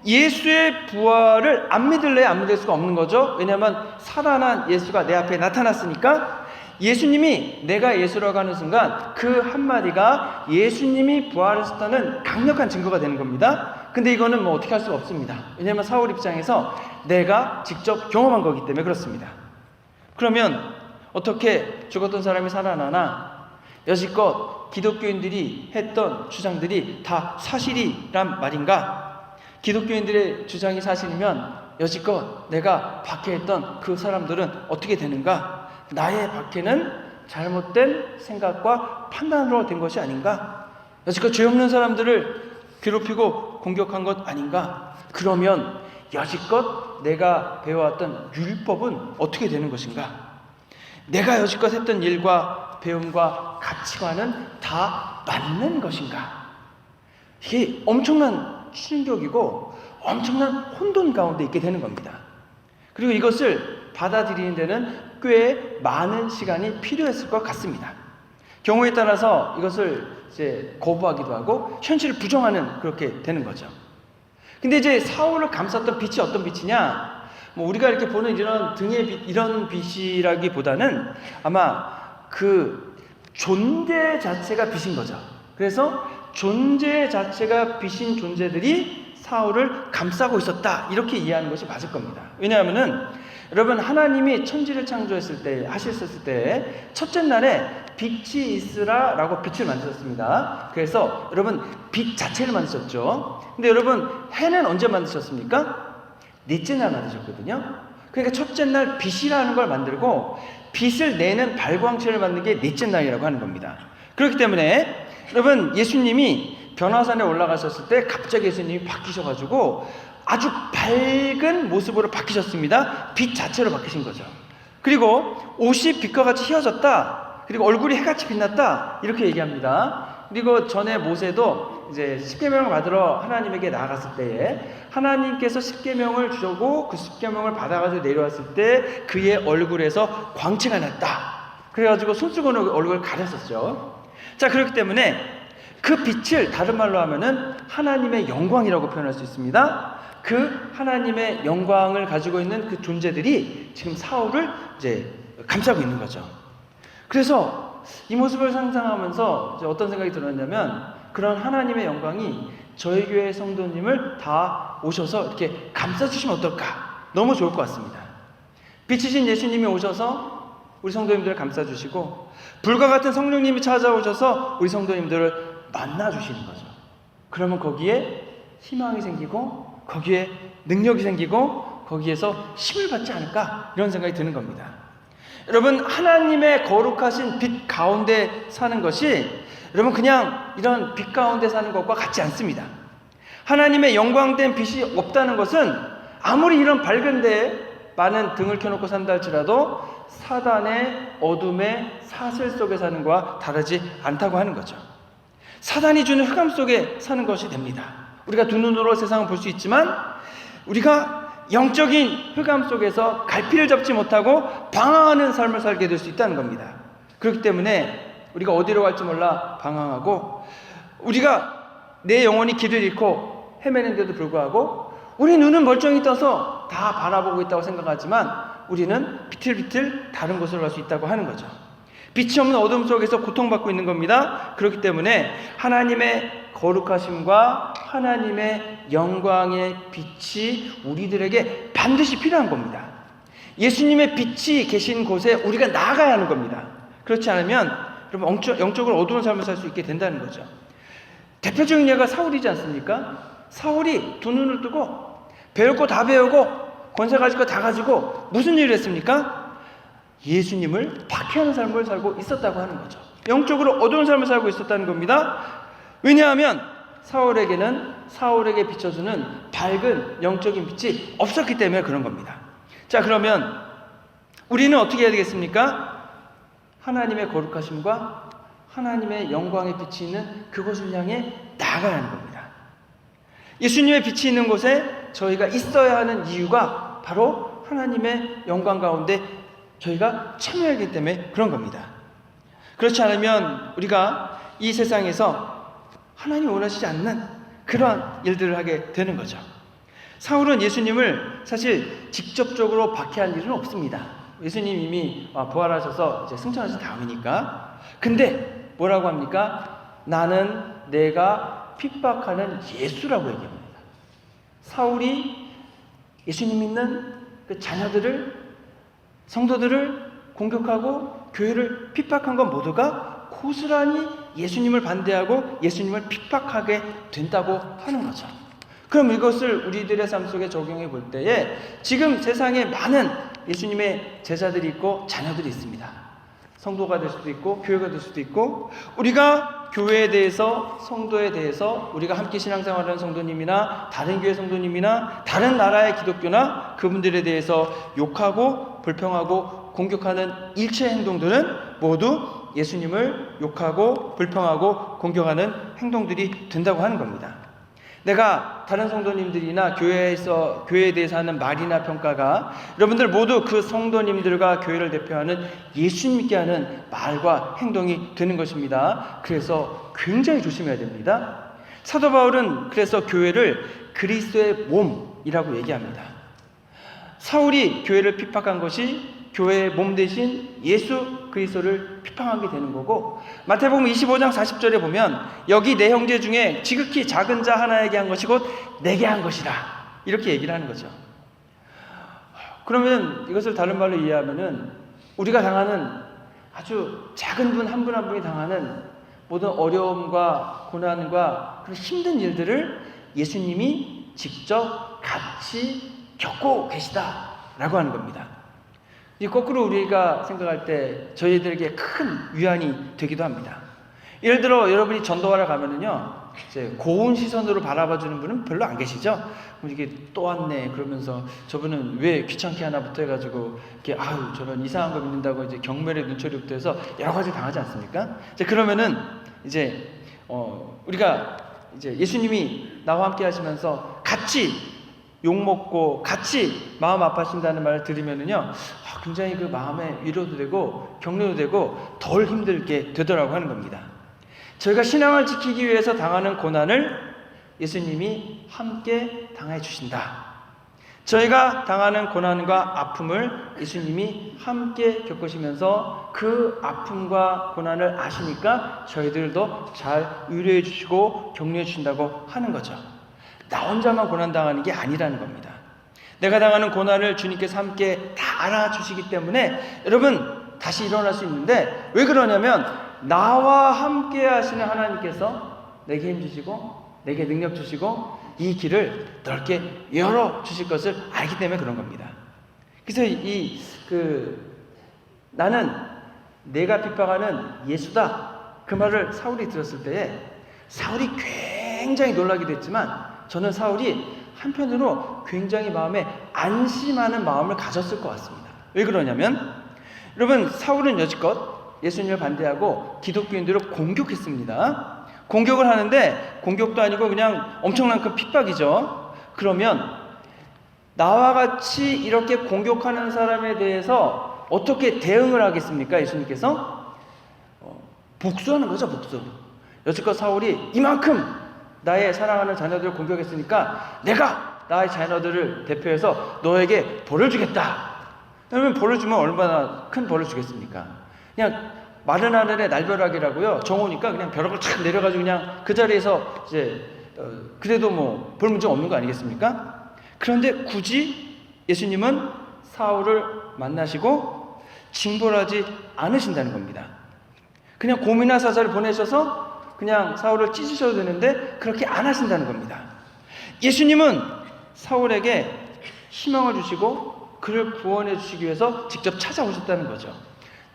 예수의 부활을 안 믿을래 안 믿을 수가 없는 거죠. 왜냐하면 살아난 예수가 내 앞에 나타났으니까 예수님이 내가 예수라고 하는 순간 그 한마디가 예수님이 부활하셨다는 강력한 증거가 되는 겁니다. 근데 이거는 어떻게 할 수가 없습니다. 왜냐하면 사울 입장에서 내가 직접 경험한 거기 때문에 그렇습니다. 그러면 어떻게 죽었던 사람이 살아나나? 여지껏 기독교인들이 했던 주장들이 다 사실이란 말인가? 기독교인들의 주장이 사실이면 여지껏 내가 박해했던 그 사람들은 어떻게 되는가? 나의 박해는 잘못된 생각과 판단으로 된 것이 아닌가? 여지껏 죄 없는 사람들을 괴롭히고 공격한 것 아닌가? 그러면 여지껏 내가 배워왔던 율법은 어떻게 되는 것인가? 내가 여지껏 했던 일과 배움과 가치관은 다 맞는 것인가? 이게 엄청난 충격이고 엄청난 혼돈 가운데 있게 되는 겁니다. 그리고 이것을 받아들이는 데는 꽤 많은 시간이 필요했을 것 같습니다. 경우에 따라서 이것을 이제 거부하기도 하고 현실을 부정하는 그렇게 되는 거죠. 근데 이제 사울을 감쌌던 빛이 어떤 빛이냐? 뭐 우리가 이렇게 보는 이런 등의 빛, 이런 빛이라기보다는 아마 그 존재 자체가 빛인 거죠. 그래서 존재 자체가 빛인 존재들이 사울을 감싸고 있었다, 이렇게 이해하는 것이 맞을 겁니다. 왜냐하면은 여러분, 하나님이 천지를 창조했을 때, 하셨을 때 첫째 날에 빛이 있으라라고 빛을 만드셨습니다. 그래서 여러분, 빛 자체를 만드셨죠. 근데 여러분, 해는 언제 만드셨습니까? 넷째 날 만드셨거든요. 그러니까 첫째 날 빛이라는 걸 만들고 빛을 내는 발광체를 만든 게 넷째 날이라고 하는 겁니다. 그렇기 때문에 여러분, 예수님이 변화산에 올라가셨을 때 갑자기 예수님이 바뀌셔가지고 아주 밝은 모습으로 바뀌셨습니다. 빛 자체로 바뀌신 거죠. 그리고 옷이 빛과 같이 휘어졌다. 그리고 얼굴이 해같이 빛났다. 이렇게 얘기합니다. 그리고 전에 모세도 이제 십계명을 받으러 하나님에게 나아갔을 때에 하나님께서 십계명을 주고 그 십계명을 받아가지고 내려왔을 때 그의 얼굴에서 광채가 났다. 그래가지고 손수건으로 얼굴을 가렸었죠. 자, 그렇기 때문에 그 빛을 다른 말로 하면은 하나님의 영광이라고 표현할 수 있습니다. 그 하나님의 영광을 가지고 있는 그 존재들이 지금 사울을 이제 감싸고 있는 거죠. 그래서 이 모습을 상상하면서 이제 어떤 생각이 들었냐면, 그런 하나님의 영광이 저희 교회 성도님을 다 오셔서 이렇게 감싸주시면 어떨까? 너무 좋을 것 같습니다. 빛이신 예수님이 오셔서 우리 성도님들을 감싸주시고, 불과 같은 성령님이 찾아오셔서 우리 성도님들을 만나주시는 거죠. 그러면 거기에 희망이 생기고 거기에 능력이 생기고 거기에서 힘을 받지 않을까, 이런 생각이 드는 겁니다. 여러분, 하나님의 거룩하신 빛 가운데 사는 것이 여러분 그냥 이런 빛 가운데 사는 것과 같지 않습니다. 하나님의 영광된 빛이 없다는 것은 아무리 이런 밝은 데에 많은 등을 켜놓고 산다 할지라도 사단의 어둠의 사슬 속에 사는 것과 다르지 않다고 하는 거죠. 사단이 주는 흑암 속에 사는 것이 됩니다. 우리가 두 눈으로 세상을 볼 수 있지만 우리가 영적인 흑암 속에서 갈피를 잡지 못하고 방황하는 삶을 살게 될 수 있다는 겁니다. 그렇기 때문에 우리가 어디로 갈지 몰라 방황하고, 우리가 내 영혼이 길을 잃고 헤매는데도 불구하고 우리 눈은 멀쩡히 떠서 다 바라보고 있다고 생각하지만 우리는 비틀비틀 다른 곳으로 갈 수 있다고 하는 거죠. 빛이 없는 어둠 속에서 고통받고 있는 겁니다. 그렇기 때문에 하나님의 거룩하심과 하나님의 영광의 빛이 우리들에게 반드시 필요한 겁니다. 예수님의 빛이 계신 곳에 우리가 나아가야 하는 겁니다. 그렇지 않으면 여러분 영적으로 어두운 삶을 살 수 있게 된다는 거죠. 대표적인 예가 사울이지 않습니까? 사울이 두 눈을 뜨고 배울 거 다 배우고 권세 가질 거 다 가지고 무슨 일을 했습니까? 예수님을 박해하는 삶을 살고 있었다고 하는 거죠. 영적으로 어두운 삶을 살고 있었다는 겁니다. 왜냐하면 사울에게 비춰주는 밝은 영적인 빛이 없었기 때문에 그런 겁니다. 자, 그러면 우리는 어떻게 해야 되겠습니까? 하나님의 거룩하심과 하나님의 영광의 빛이 있는 그곳을 향해 나아가야 하는 겁니다. 예수님의 빛이 있는 곳에 저희가 있어야 하는 이유가 바로 하나님의 영광 가운데 저희가 참여하기 때문에 그런 겁니다. 그렇지 않으면 우리가 이 세상에서 하나님이 원하시지 않는 그러한 일들을 하게 되는 거죠. 사울은 예수님을 사실 직접적으로 박해한 일은 없습니다. 예수님 이미 부활하셔서 이제 승천하신 다음이니까. 근데 뭐라고 합니까? 나는 내가 핍박하는 예수라고 얘기합니다. 사울이 예수님 믿는 그 자녀들을, 성도들을 공격하고 교회를 핍박한 건 모두가 고스란히 예수님을 반대하고 예수님을 핍박하게 된다고 하는 거죠. 그럼 이것을 우리들의 삶 속에 적용해 볼 때에 지금 세상에 많은 예수님의 제자들이 있고 자녀들이 있습니다. 성도가 될 수도 있고 교회가 될 수도 있고, 우리가 교회에 대해서, 성도에 대해서 우리가 함께 신앙생활하는 성도님이나 다른 교회 성도님이나 다른 나라의 기독교나 그분들에 대해서 욕하고 불평하고 공격하는 일체 행동들은 모두 예수님을 욕하고 불평하고 공격하는 행동들이 된다고 하는 겁니다. 내가 다른 성도님들이나 교회에 대해서 하는 말이나 평가가 여러분들 모두 그 성도님들과 교회를 대표하는 예수님께 하는 말과 행동이 되는 것입니다. 그래서 굉장히 조심해야 됩니다. 사도 바울은 그래서 교회를 그리스도의 몸이라고 얘기합니다. 사울이 교회를 핍박한 것이 교회의 몸 대신 예수 그리스도를 핍박하게 되는 거고, 마태복음 25장 40절에 보면 여기 내 형제 중에 지극히 작은 자 하나에게 한 것이 곧 내게 한 것이라 이렇게 얘기를 하는 거죠. 그러면 이것을 다른 말로 이해하면은 우리가 당하는 아주 작은 분 한 분 한 분이 당하는 모든 어려움과 고난과 그런 힘든 일들을 예수님이 직접 같이 겪고 계시다라고 하는 겁니다. 이 거꾸로 우리가 생각할 때 저희들에게 큰 위안이 되기도 합니다. 예를 들어 여러분이 전도하러 가면은요, 이제 고운 시선으로 바라봐주는 분은 별로 안 계시죠? 이게 또 왔네 그러면서 저분은 왜 귀찮게 하나부터 해가지고 이렇게 아유 저런 이상한 거 믿는다고 이제 경멸의 눈초리부터 해서 여러 가지 당하지 않습니까? 이제 그러면은 이제 우리가 이제 예수님이 나와 함께 하시면서 같이 욕먹고 같이 마음 아파하신다는 말을 들으면은요, 굉장히 그 마음에 위로도 되고 격려도 되고 덜 힘들게 되더라고 하는 겁니다. 저희가 신앙을 지키기 위해서 당하는 고난을 예수님이 함께 당해 주신다. 저희가 당하는 고난과 아픔을 예수님이 함께 겪으시면서 그 아픔과 고난을 아시니까 저희들도 잘 위로해 주시고 격려해 주신다고 하는 거죠. 나 혼자만 고난당하는 게 아니라는 겁니다. 내가 당하는 고난을 주님께서 함께 다 알아주시기 때문에 여러분 다시 일어날 수 있는데, 왜 그러냐면 나와 함께 하시는 하나님께서 내게 힘 주시고 내게 능력 주시고 이 길을 넓게 열어 주실 것을 알기 때문에 그런 겁니다. 그래서 나는 내가 핍박하는 예수다 그 말을 사울이 들었을 때에 사울이 굉장히 놀라기도 했지만 저는 사울이 한편으로 굉장히 마음에 안심하는 마음을 가졌을 것 같습니다. 왜 그러냐면 여러분 사울은 여지껏 예수님을 반대하고 기독교인들을 공격했습니다. 공격을 하는데 공격도 아니고 그냥 엄청난 큰 핍박이죠. 그러면 나와 같이 이렇게 공격하는 사람에 대해서 어떻게 대응을 하겠습니까? 예수님께서 복수하는 거죠. 복수. 여지껏 사울이 이만큼 나의 사랑하는 자녀들을 공격했으니까 내가 나의 자녀들을 대표해서 너에게 벌을 주겠다. 그러면 벌을 주면 얼마나 큰 벌을 주겠습니까? 그냥 마른 하늘의 날벼락이라고요. 정오니까 그냥 벼락을 착 내려가지고 그냥 그 자리에서 이제 그래도 뭐 별 문제 없는 거 아니겠습니까? 그런데 굳이 예수님은 사울을 만나시고 징벌하지 않으신다는 겁니다. 그냥 곰이나 사자를 보내셔서 그냥 사울을 찢으셔도 되는데 그렇게 안 하신다는 겁니다. 예수님은 사울에게 희망을 주시고 그를 구원해 주시기 위해서 직접 찾아오셨다는 거죠.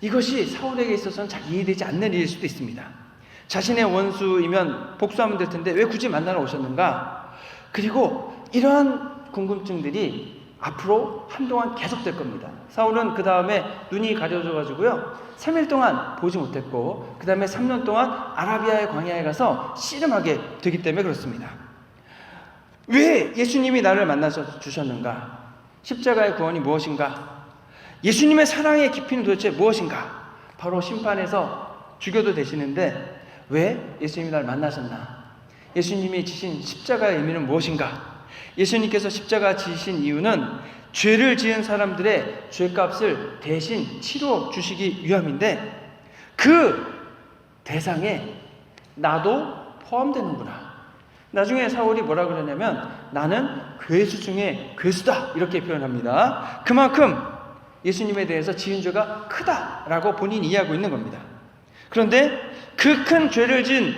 이것이 사울에게 있어서는 잘 이해되지 않는 일일 수도 있습니다. 자신의 원수이면 복수하면 될 텐데 왜 굳이 만나러 오셨는가? 그리고 이러한 궁금증들이 앞으로 한동안 계속될 겁니다. 사울은 그 다음에 눈이 가려져 가지고요 3일 동안 보지 못했고 그 다음에 3년 동안 아라비아의 광야에 가서 씨름하게 되기 때문에 그렇습니다. 왜 예수님이 나를 만나서 주셨는가? 십자가의 구원이 무엇인가? 예수님의 사랑의 깊이는 도대체 무엇인가? 바로 심판에서 죽여도 되시는데 왜 예수님이 나를 만나셨나? 예수님이 지신 십자가의 의미는 무엇인가? 예수님께서 십자가 지신 이유는 죄를 지은 사람들의 죄값을 대신 치러 주시기 위함인데 그 대상에 나도 포함되는구나. 나중에 사울이 뭐라 그러냐면 나는 괴수 중에 괴수다 이렇게 표현합니다. 그만큼 예수님에 대해서 지은 죄가 크다라고 본인이 이해하고 있는 겁니다. 그런데 그 큰 죄를 지은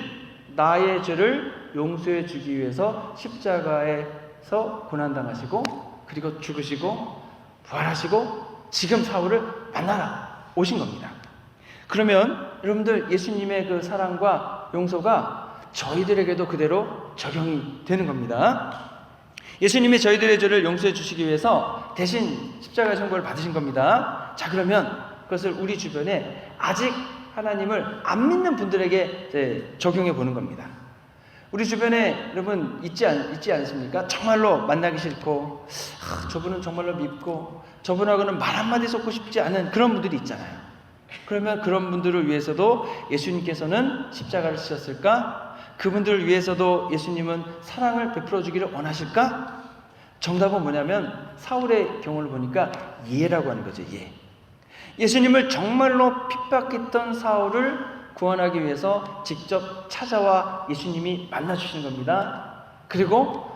나의 죄를 용서해 주기 위해서 십자가에서 고난당하시고 그리고 죽으시고 부활하시고 지금 사울을 만나러 오신 겁니다. 그러면 여러분들 예수님의 그 사랑과 용서가 저희들에게도 그대로 적용이 되는 겁니다. 예수님이 저희들의 죄를 용서해 주시기 위해서 대신 십자가 천국을 받으신 겁니다. 자, 그러면 그것을 우리 주변에 아직 하나님을 안 믿는 분들에게 적용해 보는 겁니다. 우리 주변에 여러분 있지 않습니까? 정말로 만나기 싫고 저분은 정말로 밉고 저분하고는 말 한마디 섞고 싶지 않은 그런 분들이 있잖아요. 그러면 그런 분들을 위해서도 예수님께서는 십자가를 지셨을까? 그분들을 위해서도 예수님은 사랑을 베풀어 주기를 원하실까? 정답은 뭐냐면 사울의 경우를 보니까 예라고 하는 거죠. 예. 예수님을 정말로 핍박했던 사울을 구원하기 위해서 직접 찾아와 예수님이 만나주시는 겁니다. 그리고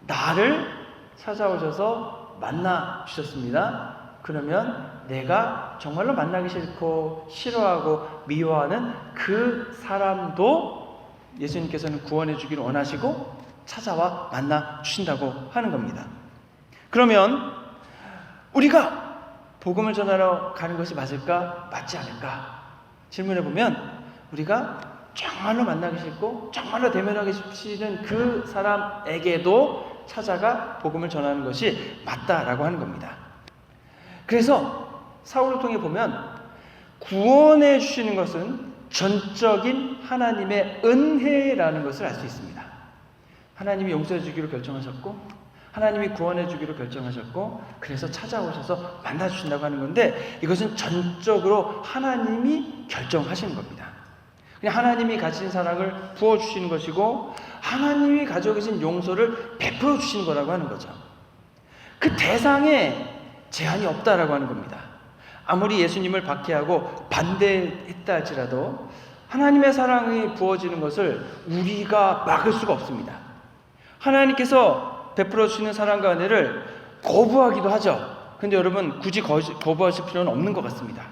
나를 찾아오셔서 만나주셨습니다. 그러면 내가 정말로 만나기 싫고 싫어하고 미워하는 그 사람도 예수님께서는 구원해 주기를 원하시고 찾아와 만나주신다고 하는 겁니다. 그러면 우리가 복음을 전하러 가는 것이 맞을까? 맞지 않을까? 질문해보면 우리가 정말로 만나기 싫고 정말로 대면하기 싫은 그 사람에게도 찾아가 복음을 전하는 것이 맞다라고 하는 겁니다. 그래서 사울을 통해 보면 구원해 주시는 것은 전적인 하나님의 은혜라는 것을 알 수 있습니다. 하나님이 용서해 주기로 결정하셨고 하나님이 구원해 주기로 결정하셨고 그래서 찾아오셔서 만나주신다고 하는 건데 이것은 전적으로 하나님이 결정하시는 겁니다. 그냥 하나님이 가진 사랑을 부어주시는 것이고 하나님이 가지고 계신 용서를 베풀어 주시는 거라고 하는 거죠. 그 대상에 제한이 없다라고 하는 겁니다. 아무리 예수님을 박해하고 반대했다 할지라도 하나님의 사랑이 부어지는 것을 우리가 막을 수가 없습니다. 하나님께서 베풀어 주시는 사랑과 은혜를 거부하기도 하죠. 근데 여러분 굳이 거부하실 필요는 없는 것 같습니다.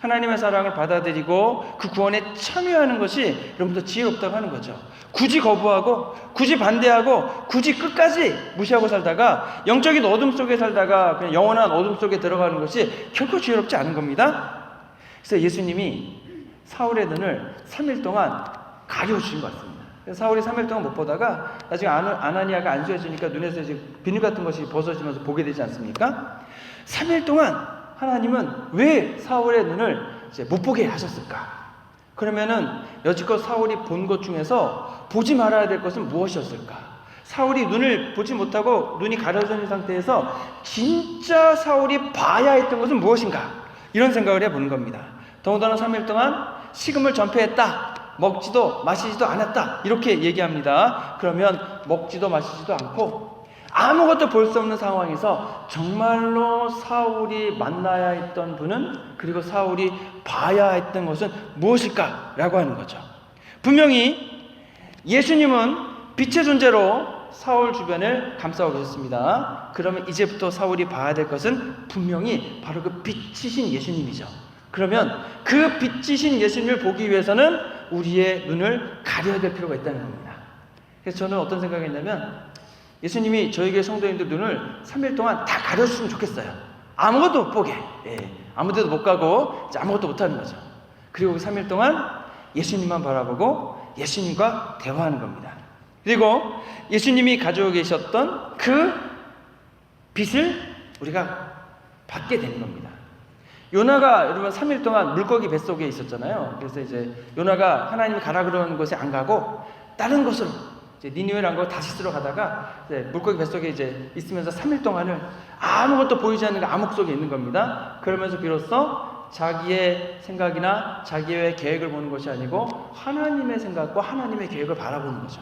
하나님의 사랑을 받아들이고 그 구원에 참여하는 것이 여러분도 지혜롭다고 하는 거죠. 굳이 거부하고 굳이 반대하고 굳이 끝까지 무시하고 살다가 영적인 어둠 속에 살다가 그냥 영원한 어둠 속에 들어가는 것이 결코 지혜롭지 않은 겁니다. 그래서 예수님이 사울의 눈을 3일 동안 가려주신 것 같습니다. 사울이 3일 동안 못 보다가 나중에 아나니아가 안수해주니까 눈에서 이제 비늘 같은 것이 벗어지면서 보게 되지 않습니까? 3일 동안 하나님은 왜 사울의 눈을 이제 못 보게 하셨을까? 그러면은 여지껏 사울이 본 것 중에서 보지 말아야 될 것은 무엇이었을까? 사울이 눈을 보지 못하고 눈이 가려져 있는 상태에서 진짜 사울이 봐야 했던 것은 무엇인가? 이런 생각을 해보는 겁니다. 더군다나 3일 동안 식음을 전폐했다. 먹지도 마시지도 않았다. 이렇게 얘기합니다. 그러면 먹지도 마시지도 않고 아무것도 볼 수 없는 상황에서 정말로 사울이 만나야 했던 분은 그리고 사울이 봐야 했던 것은 무엇일까? 라고 하는 거죠. 분명히 예수님은 빛의 존재로 사울 주변을 감싸고 계셨습니다. 그러면 이제부터 사울이 봐야 될 것은 분명히 바로 그 빛이신 예수님이죠. 그러면 그 빛이신 예수님을 보기 위해서는 우리의 눈을 가려야 될 필요가 있다는 겁니다. 그래서 저는 어떤 생각이 있냐면 예수님이 저에게 성도님들 눈을 3일 동안 다 가려주시면 좋겠어요. 아무것도 못 보게. 아무데도 못 가고 이제 아무것도 못하는 거죠. 그리고 3일 동안 예수님만 바라보고 예수님과 대화하는 겁니다. 그리고 예수님이 가지고 계셨던 그 빛을 우리가 받게 되는 겁니다. 요나가 여러분 3일 동안 물고기 뱃속에 있었잖아요. 그래서 이제 요나가 하나님이 가라 그러는 곳에 안 가고 다른 곳으로 이제 니느웨를 안 가고 다시스로 가다가 이제 물고기 뱃속에 이제 있으면서 3일 동안을 아무것도 보이지 않는 그 암흑 속에 있는 겁니다. 그러면서 비로소 자기의 생각이나 자기의 계획을 보는 것이 아니고 하나님의 생각과 하나님의 계획을 바라보는 거죠.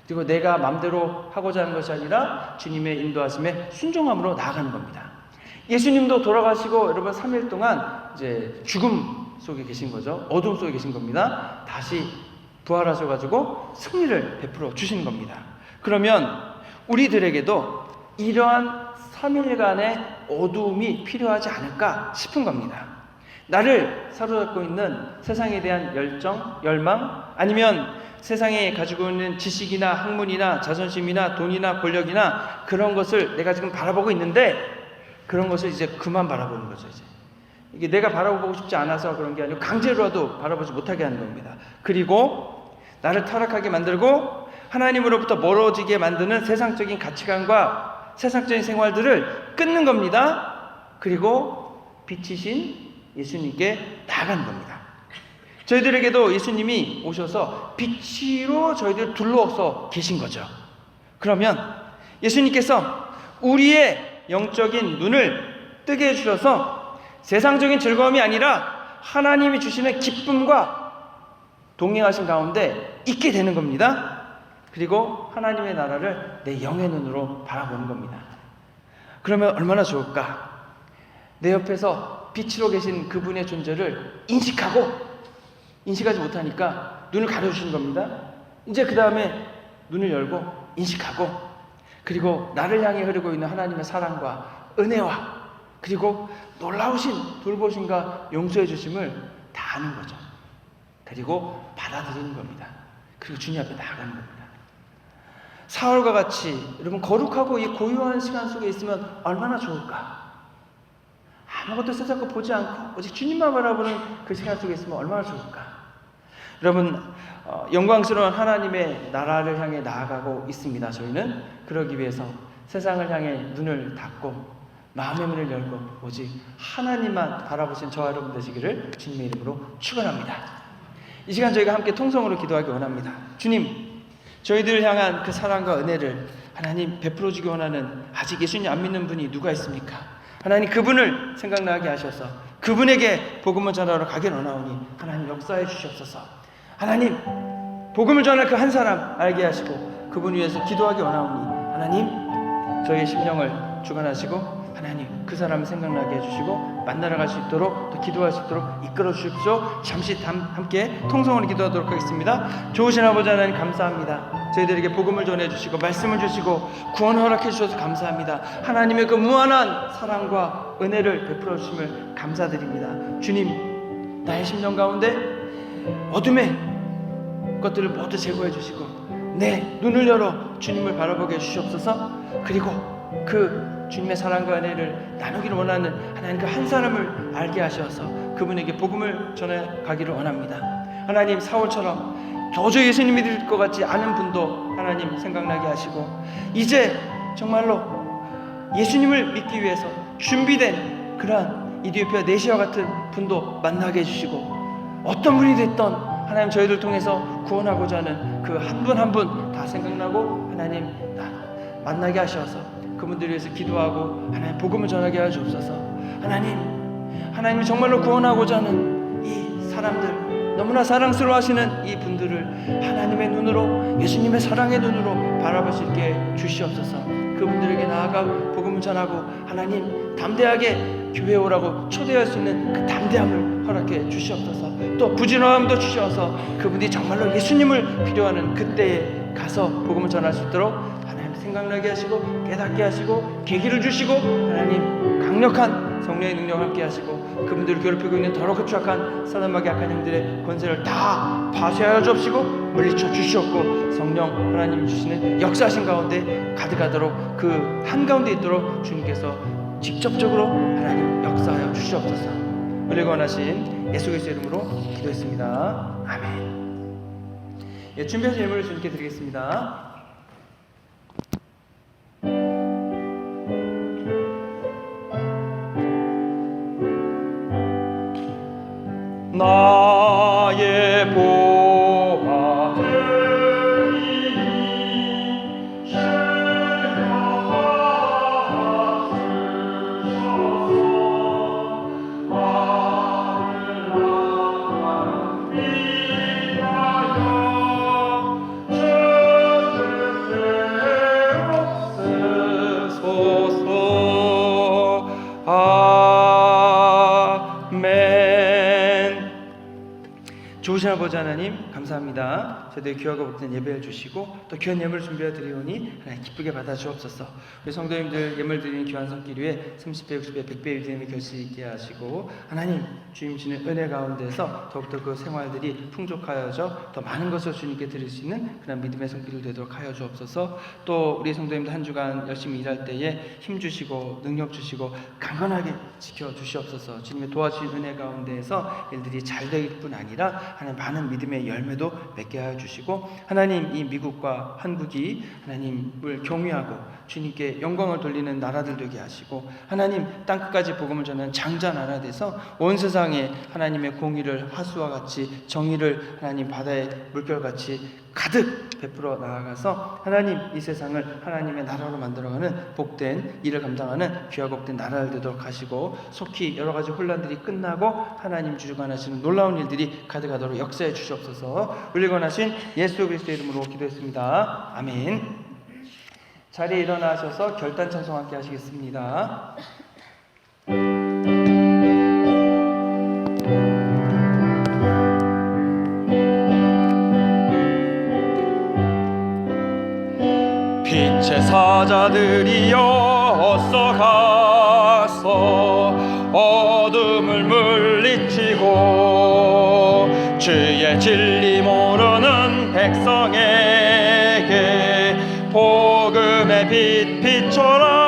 그리고 내가 마음대로 하고자 하는 것이 아니라 주님의 인도하심에 순종함으로 나아가는 겁니다. 예수님도 돌아가시고 여러분 3일 동안 이제 죽음 속에 계신 거죠. 어둠 속에 계신 겁니다. 다시 부활하셔가지고 승리를 베풀어 주시는 겁니다. 그러면 우리들에게도 이러한 3일간의 어두움이 필요하지 않을까 싶은 겁니다. 나를 사로잡고 있는 세상에 대한 열정, 열망, 아니면 세상에 가지고 있는 지식이나 학문이나 자존심이나 돈이나 권력이나 그런 것을 내가 지금 바라보고 있는데 그런 것을 이제 그만 바라보는 거죠. 이제 이게 내가 바라보고 싶지 않아서 그런 게 아니고 강제로라도 바라보지 못하게 하는 겁니다. 그리고 나를 타락하게 만들고 하나님으로부터 멀어지게 만드는 세상적인 가치관과 세상적인 생활들을 끊는 겁니다. 그리고 빛이신 예수님께 나아가는 겁니다. 저희들에게도 예수님이 오셔서 빛으로 저희들을 둘러서 계신 거죠. 그러면 예수님께서 우리의 영적인 눈을 뜨게 해주셔서 세상적인 즐거움이 아니라 하나님이 주시는 기쁨과 동행하신 가운데 있게 되는 겁니다. 그리고 하나님의 나라를 내 영의 눈으로 바라보는 겁니다. 그러면 얼마나 좋을까? 내 옆에서 빛으로 계신 그분의 존재를 인식하지 못하니까 눈을 가려주시는 겁니다. 이제 그 다음에 눈을 열고 인식하고, 그리고 나를 향해 흐르고 있는 하나님의 사랑과 은혜와 그리고 놀라우신 돌보심과 용서해 주심을 다 아는 거죠. 그리고 받아들이는 겁니다. 그리고 주님 앞에 나아가는 겁니다. 사울과 같이 여러분 거룩하고 이 고요한 시간 속에 있으면 얼마나 좋을까? 아무것도 세상 거 보지 않고 오직 주님만 바라보는 그 시간 속에 있으면 얼마나 좋을까? 여러분 영광스러운 하나님의 나라를 향해 나아가고 있습니다. 저희는 그러기 위해서 세상을 향해 눈을 닫고 마음의 문을 열고 오직 하나님만 바라보신 저와 여러분 되시기를 주님의 이름으로 축원합니다. 이 시간 저희가 함께 통성으로 기도하기 원합니다. 주님, 저희들을 향한 그 사랑과 은혜를 하나님 베풀어 주기 원하는 아직 예수님 안 믿는 분이 누가 있습니까? 하나님 그분을 생각나게 하셔서 그분에게 복음을 전하러 가길 원하오니 하나님 역사해 주시옵소서. 하나님 복음을 전할 그 한 사람 알게 하시고 그분 위해서 기도하기 원하오니 하나님 저희의 심령을 주관하시고 하나님 그 사람을 생각나게 해주시고 만나러 갈 수 있도록 또 기도할 수 있도록 이끌어 주십시오. 잠시 함께 통성으로 기도하도록 하겠습니다. 좋으신 아버지 하나님 감사합니다. 저희들에게 복음을 전해주시고 말씀을 주시고 구원을 허락해 주셔서 감사합니다. 하나님의 그 무한한 사랑과 은혜를 베풀어 주심을 감사드립니다. 주님, 나의 심령 가운데 어둠의 것들을 모두 제거해 주시고 내 눈을 열어 주님을 바라보게 해주시옵소서. 그리고 그 주님의 사랑과 은혜를 나누기를 원하는 하나님 그 한 사람을 알게 하셔서 그분에게 복음을 전해 가기를 원합니다. 하나님 사울처럼 도저히 예수님 믿을 것 같지 않은 분도 하나님 생각나게 하시고 이제 정말로 예수님을 믿기 위해서 준비된 그러한 이디오피아 네시와 같은 분도 만나게 해주시고 어떤 분이 됐던 하나님 저희들 통해서 구원하고자 하는 그 한 분 한 분 다 생각나고 하나님 만나게 하셔서 그분들을 위해서 기도하고 하나님 복음을 전하게 하여 주옵소서. 하나님이 정말로 구원하고자 하는 이 사람들 너무나 사랑스러워하시는 이 분들을 하나님의 눈으로 예수님의 사랑의 눈으로 바라볼 수 있게 주시옵소서. 그분들에게 나아가 복음을 전하고 하나님 담대하게 교회에 오라고 초대할 수 있는 그 담대함을 허락해 주시옵소서. 또 부지런함도 주셔서 그분이 정말로 예수님을 필요하는 그때에 가서 복음을 전할 수 있도록 하나님 생각나게 하시고 깨닫게 하시고 계기를 주시고 하나님 강력한 성령의 능력을 함께 하시고 그분들을 괴롭히고 있는 더럽고 추악한 사단마귀 악한 영들의 권세를 다 파쇄하여 주옵시고 물리쳐 주시옵고 성령 하나님 주시는 역사하신 가운데 가득하도록 그 한가운데 있도록 주님께서 직접적으로 하나님 역사하여 주시옵소서. 우리 원하신 예수 그리스도의 이름으로 기도했습니다. 아멘. 준비해서 예물을 주님께 드리겠습니다. 나의 보아들이 좋으신 아버지 하나님 감사합니다. 저희들 귀하고 복된 예배를 주시고 또 귀한 예물을 준비해 드리오니 하나님 기쁘게 받아 주옵소서. 우리 성도님들 예물 드리는 귀한 손길 위에 30배, 60배, 100배 유대임의 결실 있게 하시고 하나님 주님 주시는 은혜 가운데서 더욱더 그 생활들이 풍족하여져 더 많은 것을 주님께 드릴 수 있는 그런 믿음의 손길이 되도록 하여 주옵소서. 또 우리 성도님들 한 주간 열심히 일할 때에 힘 주시고 능력 주시고 강건하게 지켜 주시옵소서. 주님의 도와주신 은혜 가운데에서 일들이 잘 될 뿐 아니라 하나님 많은 믿음의 열매도 맺게 하여 주시옵소서. 주시고 하나님 이 미국과 한국이 하나님을 경외하고 주님께 영광을 돌리는 나라들 되게 하시고 하나님 땅끝까지 복음을 전하는 장자 나라 돼서 온 세상에 하나님의 공의를 하수와 같이 정의를 하나님 바다의 물결같이 가득 베풀어 나아가서 하나님 이 세상을 하나님의 나라로 만들어가는 복된 일을 감당하는 귀하고 복된 나라를 되도록 하시고 속히 여러 가지 혼란들이 끝나고 하나님 주관하시는 놀라운 일들이 가득하도록 역사해 주시옵소서. 우리 권하신 예수 그리스도의 이름으로 기도했습니다. 아멘. 자리에 일어나셔서 결단 찬송 함께 하시겠습니다. 빛의 사자들이여 어서 가서 어둠을 물리치고 주의 진리 모르는 백성에게 복음의 빛 비춰라.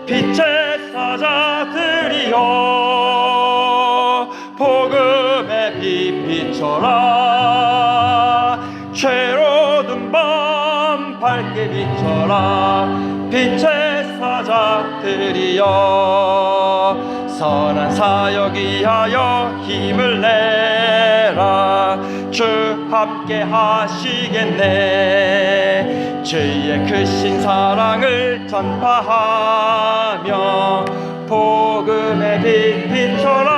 빛의 사자들이여 복음의 빛 비춰라. 죄로든 밤 밝게 비춰라. 빛의 사자들이여 선한 사역 위하여 힘을 내라. 주 함께 하시겠네. 주의 크신 사랑을 전파하며 복음의 빛 비춰라.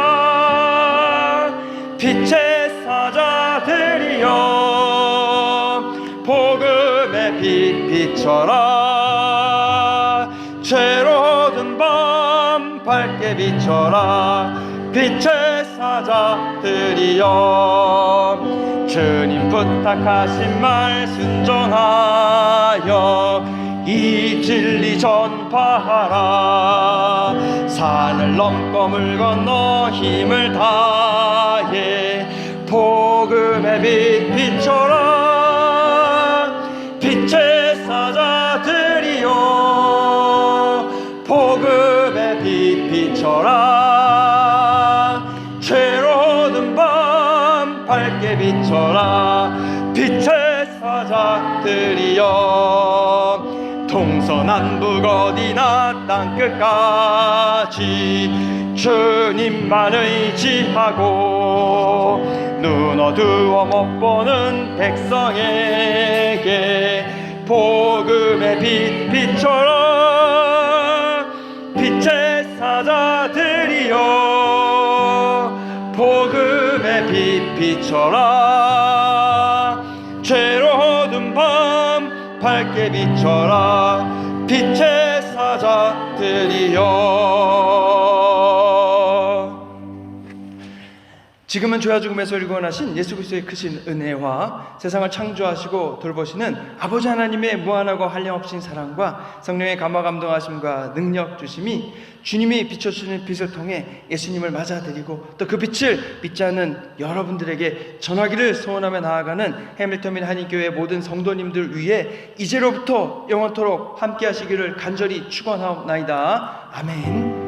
빛의 사자들이여 복음의 빛 비춰라. 죄로든 밤 밝게 비춰라. 빛의 사자들이여 주님 부탁하신 말 순종하여 이 진리 전파하라. 산을 넘고 물 건너 힘을 다해 복음의 빛 비춰라. 빛의 사자들이여 복음의 빛 비춰라. 죄로든 밤 밝게 비춰라. 빛의 사자들이여 동서남북 어디나 땅끝까지 주님만 의지하고 눈 어두워 못 보는 백성에게 복음의 빛 비춰라. 빛의 사자들이여 복음의 빛 비춰라. 죄로든 밤 밝게 비춰라. 빛의 사자들이여. 지금은 죄와 죽음에서 일궈나신 예수 그리스도의 크신 은혜와 세상을 창조하시고 돌보시는 아버지 하나님의 무한하고 한량없인 사랑과 성령의 감화 감동하심과 능력 주심이 주님이 비춰주시는 빛을 통해 예수님을 맞아들이고 또 그 빛을 믿지 않는 여러분들에게 전하기를 소원하며 나아가는 해밀턴 및 한인교회 모든 성도님들 위해 이제로부터 영원토록 함께 하시기를 간절히 축원하옵나이다. 아멘.